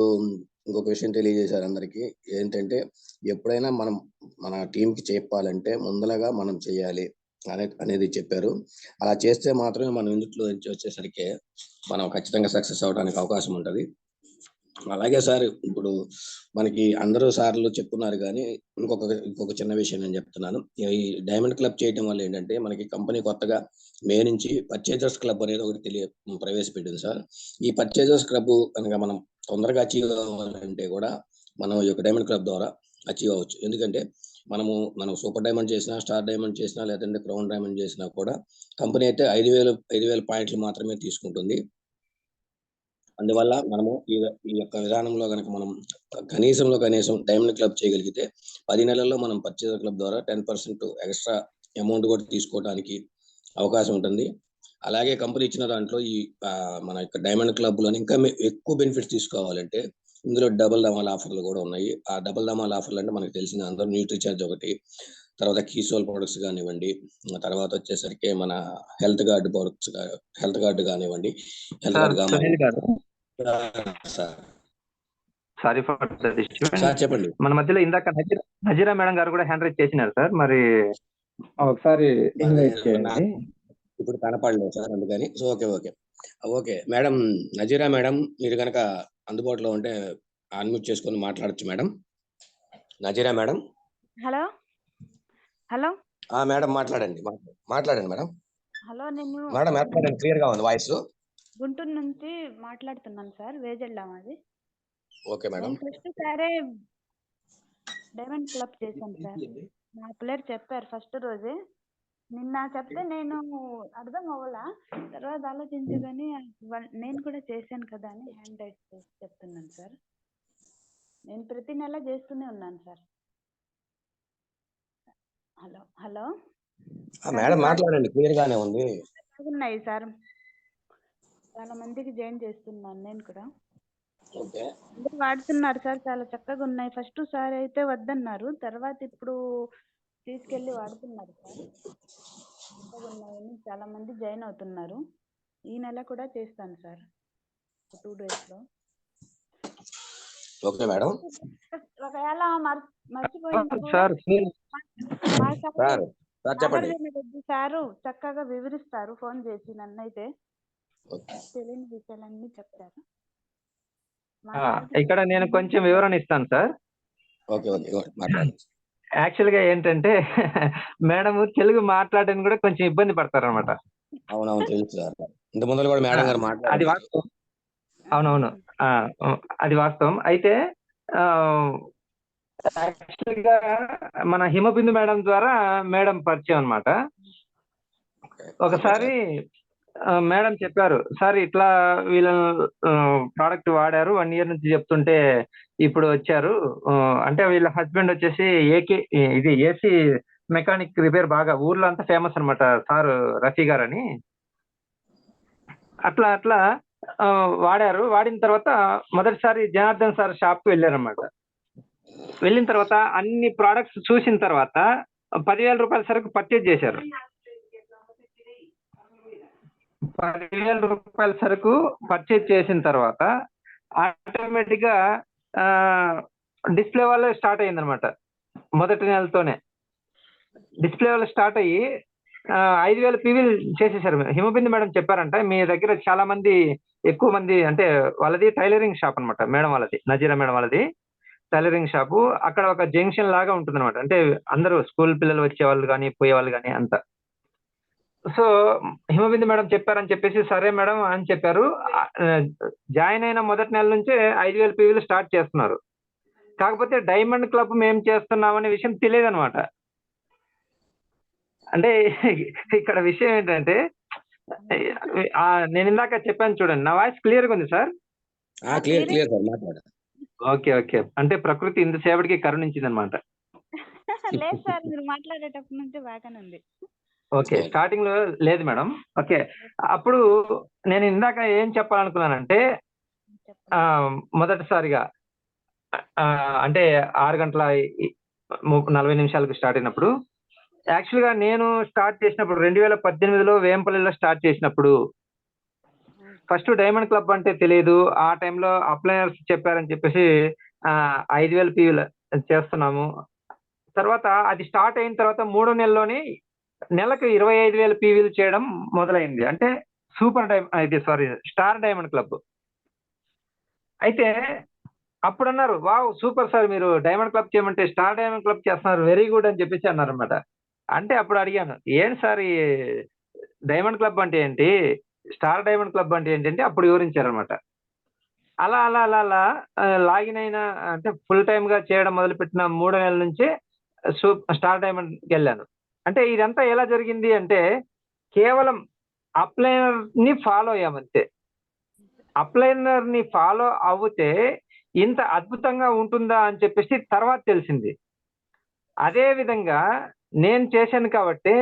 ఇంకొక విషయం తెలియజేశారు అందరికీ. ఏంటంటే ఎప్పుడైనా మనం మన టీంకి చెప్పాలంటే ముందలగా మనం చేయాలి అనేది చెప్పారు. అలా చేస్తే మాత్రమే మనం ఇందులో నుంచి వచ్చేసరికి మనం ఖచ్చితంగా సక్సెస్ అవడానికి అవకాశం ఉంటుంది. అలాగే సార్, ఇప్పుడు మనకి అందరూ సార్లు చెప్తున్నారు కానీ ఇంకొక చిన్న విషయం నేను చెప్తున్నాను. ఈ డైమండ్ క్లబ్ చేయడం వల్ల ఏంటంటే మనకి కంపెనీ కొత్తగా మే నుంచి పర్చేజర్స్ క్లబ్ అనేది ఒకటి ప్రవేశపెట్టింది సార్. ఈ పర్చేజర్స్ క్లబ్ కనుక మనం తొందరగా అచీవ్ అవ్వాలంటే కూడా మనం ఈ యొక్క డైమండ్ క్లబ్ ద్వారా అచీవ్ అవ్వచ్చు. ఎందుకంటే మనం సూపర్ డైమండ్ చేసినా, స్టార్ డైమండ్ చేసినా, లేదంటే క్రౌన్ డైమండ్ చేసినా కూడా కంపెనీ అయితే 5,000 పాయింట్లు మాత్రమే తీసుకుంటుంది. అందువల్ల మనము ఈ యొక్క విధానంలో కనుక మనం కనీసం డైమండ్ క్లబ్ చేయగలిగితే 10 నెలల్లో మనం పర్చేజర్ క్లబ్ ద్వారా 10% ఎక్స్ట్రా అమౌంట్ కూడా తీసుకోవడానికి అవకాశం ఉంటుంది. అలాగే కంపెనీ ఇచ్చిన దాంట్లో మన యొక్క డైమండ్ క్లబ్లోని ఇంకా ఎక్కువ బెనిఫిట్స్ తీసుకోవాలంటే ఇందులో డబుల్ ధమాల్ ఆఫర్లు కూడా ఉన్నాయి. ఆ డబుల్ ధమాల్ ఆఫర్లు అంటే మనకు తెలిసిన అందరూ న్యూట్రీ చార్జ్ ఒకటి, తర్వాత కీసోల్ ప్రొడక్ట్స్ కానివ్వండి, తర్వాత వచ్చేసరికి మన హెల్త్ గార్డ్ కానివ్వండి, హెల్త్ గార్డ్
సునీల్ గారు,
sir
sorry for the disturbance.
Sir చెప్పండి.
మన మధ్యలో ఇందాక నజీరా మేడం గారు కూడా హ్యాండ్ రైజ్ చేసినారు సార్. మరి ఒకసారి ఇన్వైట్ చేయండి.
ఇప్పుడు కనపడలేదు సార్, అందుకని. So okay madam, Nazira madam, మీరు కనుక అందుబాటులో ఉంటే అన్మ్యూట్ చేసుకొని మాట్లాడచ్చు madam. Nazira madam.
Hello hello
madam మాట్లాడండి మేడం.
హలో, నేను
మేడం మాట్లాడండి, క్లియర్ గా ఉంది వాయిస్.
గుంటూరు నుంచి మాట్లాడుతున్నాను సార్. వేజెళ్ళా మాది.
Okay madam.
నేను ఫస్ట్ సారే డైమండ్ క్లబ్ చేశాను సార్. నా పిల్లలు చెప్పారు ఫస్ట్ రోజే. నిన్న చెప్తే నేను అర్థం అవ్వలా, తర్వాత ఆలోచించగానే నేను కూడా చేశాను కదా అని హ్యాండ్ రైట్ చేసి చెప్తున్నాను సార్. నేను ప్రతి నెల చేస్తూనే ఉన్నాను సార్. హలో
మేడం మాట్లాడండి, క్లియర్ గానే ఉంది.
ఉన్నాయి సార్, చాలా మందికి జాయిన్ చేస్తున్నాను నేను కూడా. అందరూ వాడుతున్నారు సార్, చాలా చక్కగా ఉన్నాయి. ఫస్ట్ సార్ అయితే వద్దన్నారు, తర్వాత ఇప్పుడు తీసుకెళ్లి వాడుతున్నారు సార్. చక్కగా ఉన్నాయని చాలా మంది జాయిన్ అవుతున్నారు. ఈ నెల కూడా చేస్తాను సార్, 2 days లో.
Okay madam.
ఒకవేళ మర్చిపోయిన సారు చక్కగా వివరిస్తారు ఫోన్ చేసి. నన్నైతే తెలియని విషయాలన్నీ చెప్తారు.
ఇక్కడ నేను కొంచెం వివరణ ఇస్తాను సార్. యాక్చువల్ గా ఏంటంటే మేడం తెలుగు మాట్లాడడానికి కూడా కొంచెం ఇబ్బంది పడతారు అనమాట. అది వాస్తవం. అవునవును, అది వాస్తవం. అయితే యాక్చువల్ గా మన హిమబిందు మేడం ద్వారా మేడం పరిచయం అనమాట. ఒకసారి మేడం చెప్పారు, సార్ ఇట్లా వీళ్ళ ప్రోడక్ట్ వాడారు, 1 year నుంచి చెప్తుంటే ఇప్పుడు వచ్చారు. అంటే వీళ్ళ హస్బెండ్ వచ్చేసి ఏసీ మెకానిక్ రిపేర్ బాగా ఊర్లో అంతా ఫేమస్ అనమాట సార్, రఫీ గారు అని. అట్లా వాడారు. వాడిన తర్వాత మొదటిసారి జనార్దన్ సార్ షాప్ కు వెళ్ళారనమాట. వెళ్ళిన తర్వాత అన్ని ప్రోడక్ట్స్ చూసిన తర్వాత 10,000 రూపాయల సరుకు పర్చేజ్ చేశారు. 10,000 రూపాయల సరుకు పర్చేజ్ చేసిన తర్వాత ఆటోమేటిక్ గా డిస్ప్లే వల్ల స్టార్ట్ అయింది అనమాట. మొదటి నెలతోనే డిస్ప్లే వల్ల స్టార్ట్ అయ్యి 5,000 PV చేసేసారు. హిమబిందు మేడం చెప్పారంట, మీ దగ్గర చాలా మంది, ఎక్కువ మంది, అంటే వాళ్ళది టైలరింగ్ షాప్ అనమాట మేడం వాళ్ళది, నజీరా మేడం వాళ్ళది టైలరింగ్ షాపు. అక్కడ ఒక జంక్షన్ లాగా ఉంటుంది అనమాట. అంటే అందరూ స్కూల్ పిల్లలు వచ్చేవాళ్ళు కానీ పోయేవాళ్ళు కానీ అంతా. సో హిమబిందు మేడం చెప్పారని చెప్పేసి సరే మేడం అని చెప్పారు. జాయిన్ అయిన మొదటి నెల నుంచే 5,000 PVలు స్టార్ట్ చేస్తున్నారు. కాకపోతే డైమండ్ క్లబ్ మేము చేస్తున్నామనే విషయం తెలియదు అనమాట. అంటే ఇక్కడ విషయం ఏంటంటే, నేను ఇందాక చెప్పాను చూడండి, నా వాయిస్ క్లియర్ గా ఉంది సార్? ఓకే. అంటే ప్రకృతి ఇంతసేపటికి కరుణించింది అనమాట.
లేదు సార్, మీరు మాట్లాడేటప్పటి నుంచి బాగానే ఉంది.
ఓకే, స్టార్టింగ్ లో లేదు మేడం. ఓకే, అప్పుడు నేను ఇందాక ఏం చెప్పాలనుకున్నానంటే, మొదటిసారిగా అంటే 6:40 స్టార్ట్ అయినప్పుడు, యాక్చువల్గా నేను స్టార్ట్ చేసినప్పుడు 2018లో వేంపల్లిలో స్టార్ట్ చేసినప్పుడు ఫస్ట్ డైమండ్ క్లబ్ అంటే తెలియదు. ఆ టైంలో అప్లయర్స్ చెప్పారని చెప్పేసి 5,000 పీవీలు చేస్తున్నాము. తర్వాత అది స్టార్ట్ అయిన తర్వాత 3 నెలల్లోనే నెలకు 25,000 పీవీలు చేయడం మొదలైంది. అంటే స్టార్ డైమండ్ క్లబ్. అయితే అప్పుడు అన్నారు, వావ్ సూపర్ సార్, మీరు డైమండ్ క్లబ్ చేయమంటే స్టార్ డైమండ్ క్లబ్ చేస్తున్నారు, వెరీ గుడ్ అని చెప్పేసి అన్నారు అనమాట. అంటే అప్పుడు అడిగాను, ఏంటి సార్ ఈ డైమండ్ క్లబ్ అంటే ఏంటి, స్టార్ డైమండ్ క్లబ్ అంటే ఏంటంటే అప్పుడు వివరించారనమాట. అలా అలా అలా అలా లాగిన్ అయిన, అంటే ఫుల్ టైమ్ గా చేయడం మొదలుపెట్టిన 3 నెలల నుంచి స్టార్ డైమండ్కి వెళ్ళాను. అంటే ఇదంతా ఎలా జరిగింది అంటే కేవలం అప్లైనర్ ని ఫాలో అయ్యామంతే. అప్లైనర్ ని ఫాలో అవుతే ఇంత అద్భుతంగా ఉంటుందా అని చెప్పేసి తర్వాత తెలిసింది. అదే విధంగా నేను చేశాను కాబట్టి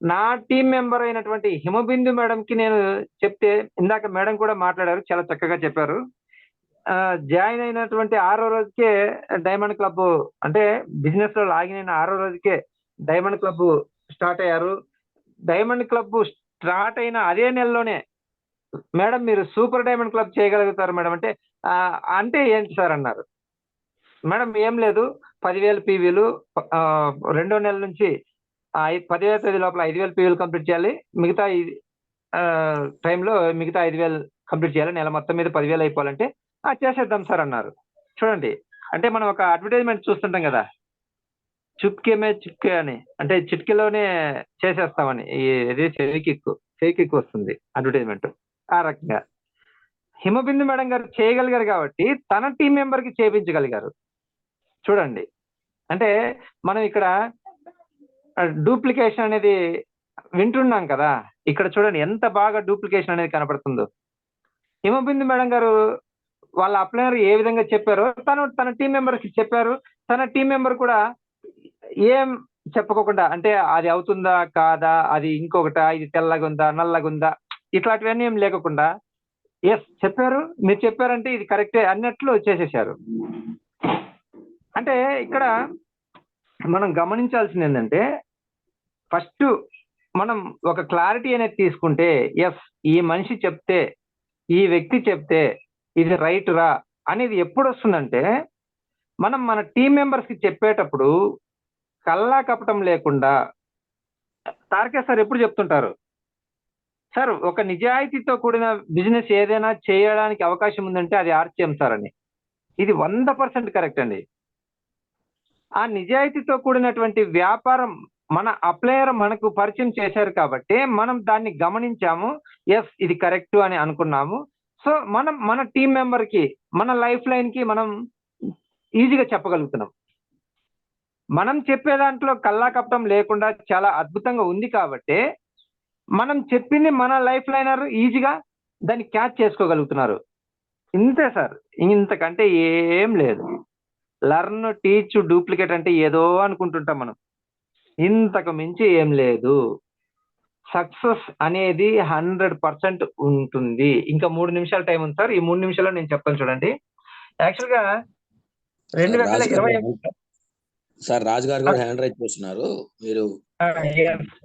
నా టీం మెంబర్ అయినటువంటి హిమబిందు మేడంకి నేను చెప్తే, ఇందాక మేడం కూడా మాట్లాడారు, చాలా చక్కగా చెప్పారు. జాయిన్ అయినటువంటి 6వ రోజుకే డైమండ్ క్లబ్, అంటే బిజినెస్ లో లాగిన్ అయిన 6వ రోజుకే డైమండ్ క్లబ్ స్టార్ట్ అయ్యారు. డైమండ్ క్లబ్ స్టార్ట్ అయిన అదే నెలలోనే మేడం మీరు సూపర్ డైమండ్ క్లబ్ చేయగలుగుతారు మేడం అంటే, అంటే ఏంటి సార్ అన్నారు. మేడం ఏం లేదు, 10,000 పీవీలు 2వ నెల నుంచి 10వ తేదీ లోపల 5,000 పీవీలు కంప్లీట్ చేయాలి. మిగతా టైంలో మిగతా 5,000 కంప్లీట్ చేయాలి. నెల మొత్తం మీద 10,000 అయిపోవాలంటే చేసేద్దాం సార్ అన్నారు. చూడండి, అంటే మనం ఒక అడ్వర్టైజ్మెంట్ చూస్తుంటాం కదా, చుట్కే అని, అంటే చిట్కీలోనే చేసేస్తామని. ఇది ఫేక్ వస్తుంది అడ్వర్టైజ్మెంట్. ఆ రకంగా హిమబిందు మేడం గారు చేయగలిగారు కాబట్టి తన టీం మెంబర్ కి చేయించగలిగారు. చూడండి, అంటే మనం ఇక్కడ డూప్లికేషన్ అనేది వింటున్నాం కదా, ఇక్కడ చూడండి ఎంత బాగా డూప్లికేషన్ అనేది కనపడుతుందో. హిమబిందు మేడం గారు వాళ్ళ అప్లైనర్ ఏ విధంగా చెప్పారో తన టీం మెంబర్ కి చెప్పారు. తన టీం మెంబర్ కూడా ఏం చెప్పుకోకుండా, అంటే అది అవుతుందా కాదా, అది ఇంకొకట, ఇది తెల్లగుందా నల్లగుందా, ఇట్లాంటివన్నీ ఏం లేకుండా ఎస్ చెప్పారు, మీరు చెప్పారంటే ఇది కరెక్టే అన్నట్లు చేసేసారు. అంటే ఇక్కడ మనం గమనించాల్సింది ఏంటంటే, ఫస్ట్ మనం ఒక క్లారిటీ అనేది తీసుకుంటే, ఎస్ ఈ మనిషి చెప్తే, ఈ వ్యక్తి చెప్తే ఇది రైట్ రా అనేది ఎప్పుడు వస్తుందంటే, మనం మన టీం మెంబర్స్ కి చెప్పేటప్పుడు కల్లా కపటం లేకుండా. తారకే సార్ ఎప్పుడు చెప్తుంటారు, సార్ ఒక నిజాయితీతో కూడిన బిజినెస్ ఏదైనా చేయడానికి అవకాశం ఉందంటే అది ఆర్సిఎం సార్ అని. ఇది 100% కరెక్ట్ అండి. ఆ నిజాయితీతో కూడినటువంటి వ్యాపారం మన అప్లయర్ మనకు పరిచయం చేశారు కాబట్టి మనం దాన్ని గమనించాము, ఎస్ ఇది కరెక్ట్ అని అనుకున్నాము. సో మనం మన టీం మెంబర్ కి, మన లైఫ్ లైన్ కి మనం ఈజీగా చెప్పగలుగుతున్నాం. మనం చెప్పే దాంట్లో కల్లా కపటం లేకుండా చాలా అద్భుతంగా ఉంది కాబట్టి మనం చెప్పింది మన లైఫ్ లైనర్ ఈజీగా దాన్ని క్యాచ్ చేసుకోగలుగుతున్నారు. ఇంతే సార్, ఇంతకంటే ఏం లేదు. లర్న్, టీచ్, డూప్లికేట్ అంటే ఏదో అనుకుంటుంటాం మనం, ఇంతకు మించి ఏం లేదు. సక్సెస్ అనేది 100% ఉంటుంది. ఇంకా 3 నిమిషాల టైం ఉంది సార్, ఈ 3 నిమిషాల్లో నేను చెప్తాను చూడండి. యాక్చువల్గా 2020
సార్ రాజు గారు కూడా హ్యాండ్ రైజ్ చేస్తున్నారు, మీరు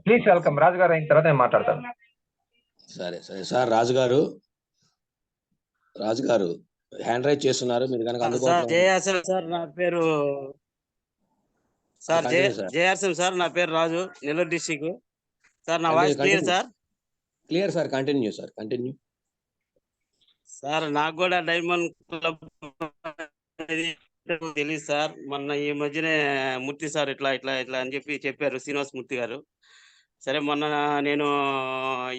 ప్లీజ్ వెల్కమ్. రాజు గారు అయిన తర్వాత నేను మాట్లాడతాను.
సరే సార్, రాజు గారు హ్యాండ్ రైజ్ చేస్తున్నారు, మీరు కనుక అందుబాటులో
సార్ నా పేరు సార్ జేఆర్సీఎం సార్, నా పేరు రాజు, నెల్లూరు డిస్ట్రిక్ట్ సార్. నా voice clear sir?
Clear sir, continue
sir. నాకు కూడా డైమండ్ క్లబ్ తెలియదు సార్. మొన్న ఈ మధ్యనే మూర్తి సార్ ఇట్లా అని చెప్పారు, శ్రీనివాస్ మూర్తి గారు. సరే మొన్న నేను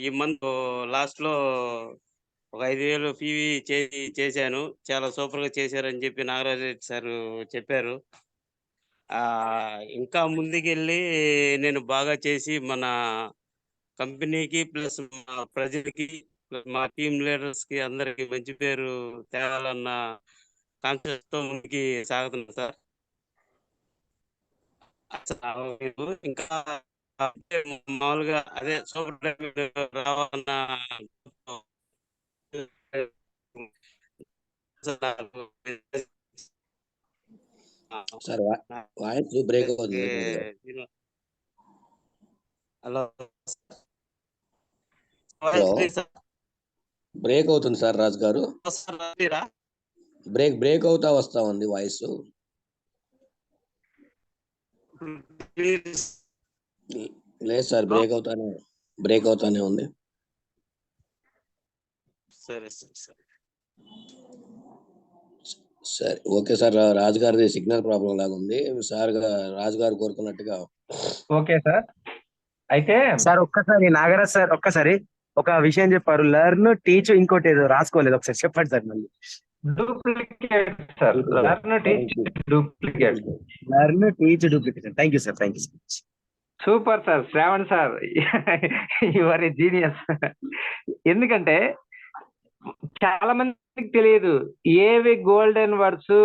ఈ మంత్ లాస్ట్ లో ఒక 5,000 పీవీ చేశాను. చాలా సూపర్ గా చేశారని చెప్పి నాగరాజు రెడ్డి సార్ చెప్పారు. ఇంకా ముందుకెళ్ళి నేను బాగా చేసి మన కంపెనీకి ప్లస్ మా ప్రజలకి మా టీం లీడర్స్ కి అందరికి మంచి పేరు తేవాలన్న కాన్సెప్ట్ తో ముందుకి సాగుతున్నా సార్. ఇంకా మామూలుగా అదే సూపర్ డైమండ్ రావాలన్న
సార్ వాయిస్ బ్రేక్ అవుతుంది.
హలో
హలో బ్రేక్ అవుతుంది సార్ రాజు గారు. బ్రేక్ అవుతా వస్తా ఉంది వాయిస్. లేదు సార్, బ్రేక్ అవుతానే ఉంది.
సరే
సరే ఓకే సార్. రాజు గారిది సిగ్నల్ ప్రాబ్లం లాగా ఉంది. సార్ రాజు గారు కోరుకున్నట్టుగా
ఓకే సార్. అయితే
సార్ ఒక్కసారి నాగరాజ్ సార్ ఒక్కసారి ఒక విషయం చెప్పారు, లెర్న్ టీచ్, ఇంకోటి ఏదో రాసుకోలేదు, ఒకసారి చెప్పండి సార్ మళ్ళీ.
Duplicate sir, learn teach duplicate.
Learn teach duplicate. Thank you sir, thank you.
Super sir, Shravan sir, your A genius. ఎందుకంటే చాలా మందికి తెలియదు ఏవి గోల్డెన్ వర్డ్స్,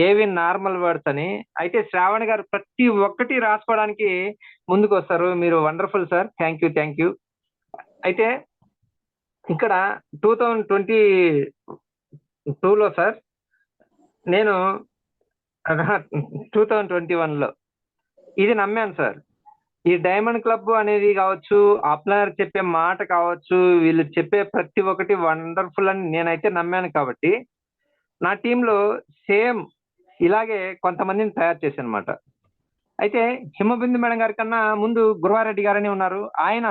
ఏవి నార్మల్ వర్డ్స్ అని. అయితే శ్రావణ్ గారు ప్రతి ఒక్కటి రాసుకోవడానికి ముందుకు వస్తారు. మీరు వండర్ఫుల్ సార్, థ్యాంక్ యూ. అయితే ఇక్కడ 2022లో సార్, నేను 2021లో ఇది నమ్మాను సార్. ఈ డైమండ్ క్లబ్ అనేది కావచ్చు, అప్లైనర్ చెప్పే మాట కావచ్చు, వీళ్ళు చెప్పే ప్రతి ఒక్కటి వండర్ఫుల్ అని నేనైతే నమ్మాను. కాబట్టి నా టీంలో సేమ్ ఇలాగే కొంతమందిని తయారు చేశాను అనమాట. అయితే హిమబిందు మేడం గారి కన్నా ముందు గురువారెడ్డి గారని ఉన్నారు, ఆయన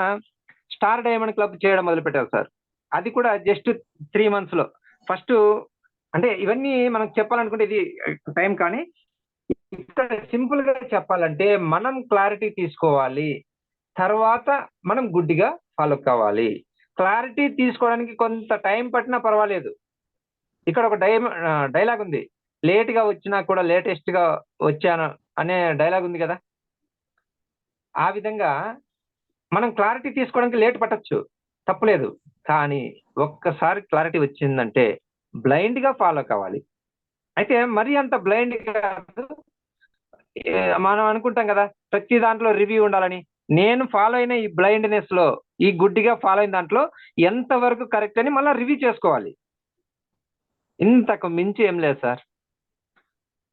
స్టార్ డైమండ్ క్లబ్ చేయడం మొదలుపెట్టారు సార్. అది కూడా జస్ట్ 3 months లో. ఫస్ట్ అంటే ఇవన్నీ మనం చెప్పాలనుకుంటే ఇది టైం, కానీ ఇక్కడ సింపుల్ గా చెప్పాలంటే మనం క్లారిటీ తీసుకోవాలి, తర్వాత మనం గుడ్డిగా ఫాలో కావాలి. క్లారిటీ తీసుకోవడానికి కొంత టైం పట్టినా పర్వాలేదు. ఇక్కడ ఒక డైలాగ్ ఉంది, లేట్ గా వచ్చినా కూడా లేటెస్ట్ గా వచ్చాను అనే డైలాగ్ ఉంది కదా. ఆ విధంగా మనం క్లారిటీ తీసుకోవడానికి లేట్ పట్టొచ్చు, తప్పులేదు. కానీ ఒక్కసారి క్లారిటీ వచ్చిందంటే బ్లైండ్ గా ఫాలో కావాలి. అయితే మరీ అంత బ్లైండ్ కాదు. మనం అనుకుంటాం కదా ప్రతి దాంట్లో రివ్యూ ఉండాలని. నేను ఫాలో అయిన ఈ బ్లైండ్నెస్ లో, ఈ గుడ్డిగా ఫాలో అయిన దాంట్లో ఎంత వరకు కరెక్ట్ అని మళ్ళీ రివ్యూ చేసుకోవాలి. ఇంతకు మించి ఏం లేదు సార్.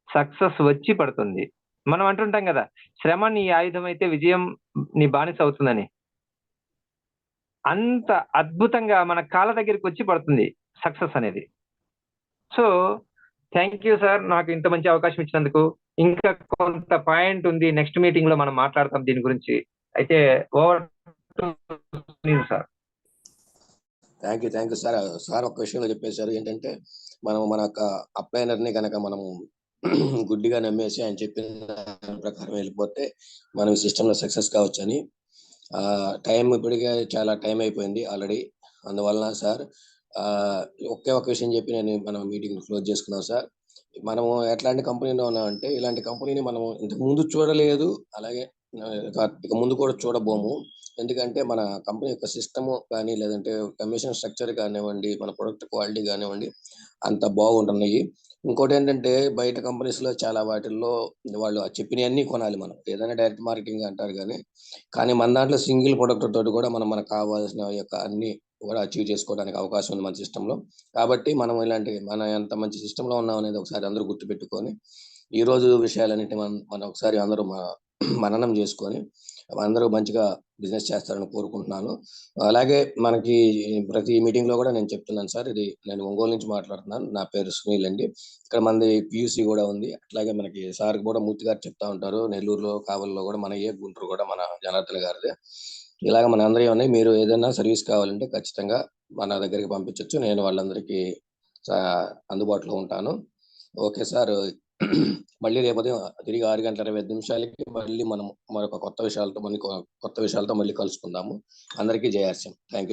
సక్సెస్ వచ్చి పడుతుంది. మనం అంటుంటాం కదా, శ్రమ నీ ఆయుధం అయితే విజయం నీ బానిస అవుతుందని. అంత అద్భుతంగా మన కాళ్ళ దగ్గరికి వచ్చి పడుతుంది సక్సెస్ అనేది. సో థ్యాంక్ యూ సార్, నాకు ఇంత మంచి అవకాశం ఇచ్చినందుకు. ఇంకా కొంత పాయింట్ ఉంది, నెక్స్ట్ మీటింగ్ లో మనం మాట్లాడతాం దీని గురించి. అయితే over sir.
Thank you sir. Sir ఒక విషయంలో చెప్పేశారు ఏంటంటే, మనం మన అప్లైనర్ ని కనుక మనము గుడ్డిగా నమ్మేసి ఆయన చెప్పిన దాని ప్రకారం వెళ్ళిపోతే మనం ఈ సిస్టంలో సక్సెస్ కావచ్చు అని. టైం ఇప్పటికే చాలా టైం అయిపోయింది ఆల్రెడీ. అందువలన సార్ ఒకే ఒక విషయం చెప్పి మనం మీటింగ్ క్లోజ్ చేసుకున్నాం సార్. మనము ఎట్లాంటి కంపెనీలో ఉన్నామంటే, ఇలాంటి కంపెనీని మనం ఇంతకు ముందు చూడలేదు, అలాగే ఇక ముందు కూడా చూడబోము. ఎందుకంటే మన కంపెనీ యొక్క సిస్టమ్ కానీ, లేదంటే కమిషన్ స్ట్రక్చర్ కానివ్వండి, మన ప్రొడక్ట్ క్వాలిటీ కానివ్వండి, అంత బాగుంటున్నాయి. ఇంకోటి ఏంటంటే, బయట కంపెనీస్ లో చాలా వాటిల్లో వాళ్ళు చెప్పినవన్నీ కొనాలి. మనం ఏదైనా డైరెక్ట్ మార్కెటింగ్ అంటారు కానీ మన దాంట్లో సింగిల్ ప్రొడక్ట్ తోటి కూడా మనకు కావాల్సిన యొక్క అన్ని కూడా అచీవ్ చేసుకోవడానికి అవకాశం ఉంది మన సిస్టంలో. కాబట్టి మనం మనం ఎంత మంచి సిస్టంలో ఉన్నాం అనేది ఒకసారి అందరూ గుర్తుపెట్టుకొని, ఈ రోజు విషయాలన్నింటినీ మనం ఒకసారి అందరూ మననం చేసుకొని అందరూ మంచిగా బిజినెస్ చేస్తారని కోరుకుంటున్నాను. అలాగే మనకి ప్రతి మీటింగ్ లో కూడా నేను చెప్తున్నాను సార్, నేను ఒంగోలు నుంచి మాట్లాడుతున్నాను. నా పేరు సునీల్ అండి. ఇక్కడ మనది పియూసి కూడా ఉంది. అట్లాగే మనకి సార్ కూడా మూర్తి గారు చెప్తా ఉంటారు, నెల్లూరులో కావల్లో కూడా మన గుంటూరు కూడా మన జనార్దన్ గారిదే. ఇలాగ మన అందరూ ఉన్నాయి. మీరు ఏదైనా సర్వీస్ కావాలంటే ఖచ్చితంగా మన దగ్గరికి పంపించవచ్చు. నేను వాళ్ళందరికీ అందుబాటులో ఉంటాను. Okay sir. మళ్ళీ రేపు ఉదయం తిరిగి 6:25 మళ్ళీ మనం మరొక కొత్త విషయాలతో మళ్ళీ కలుసుకుందాము. అందరికీ జయాస్యం. Thank you.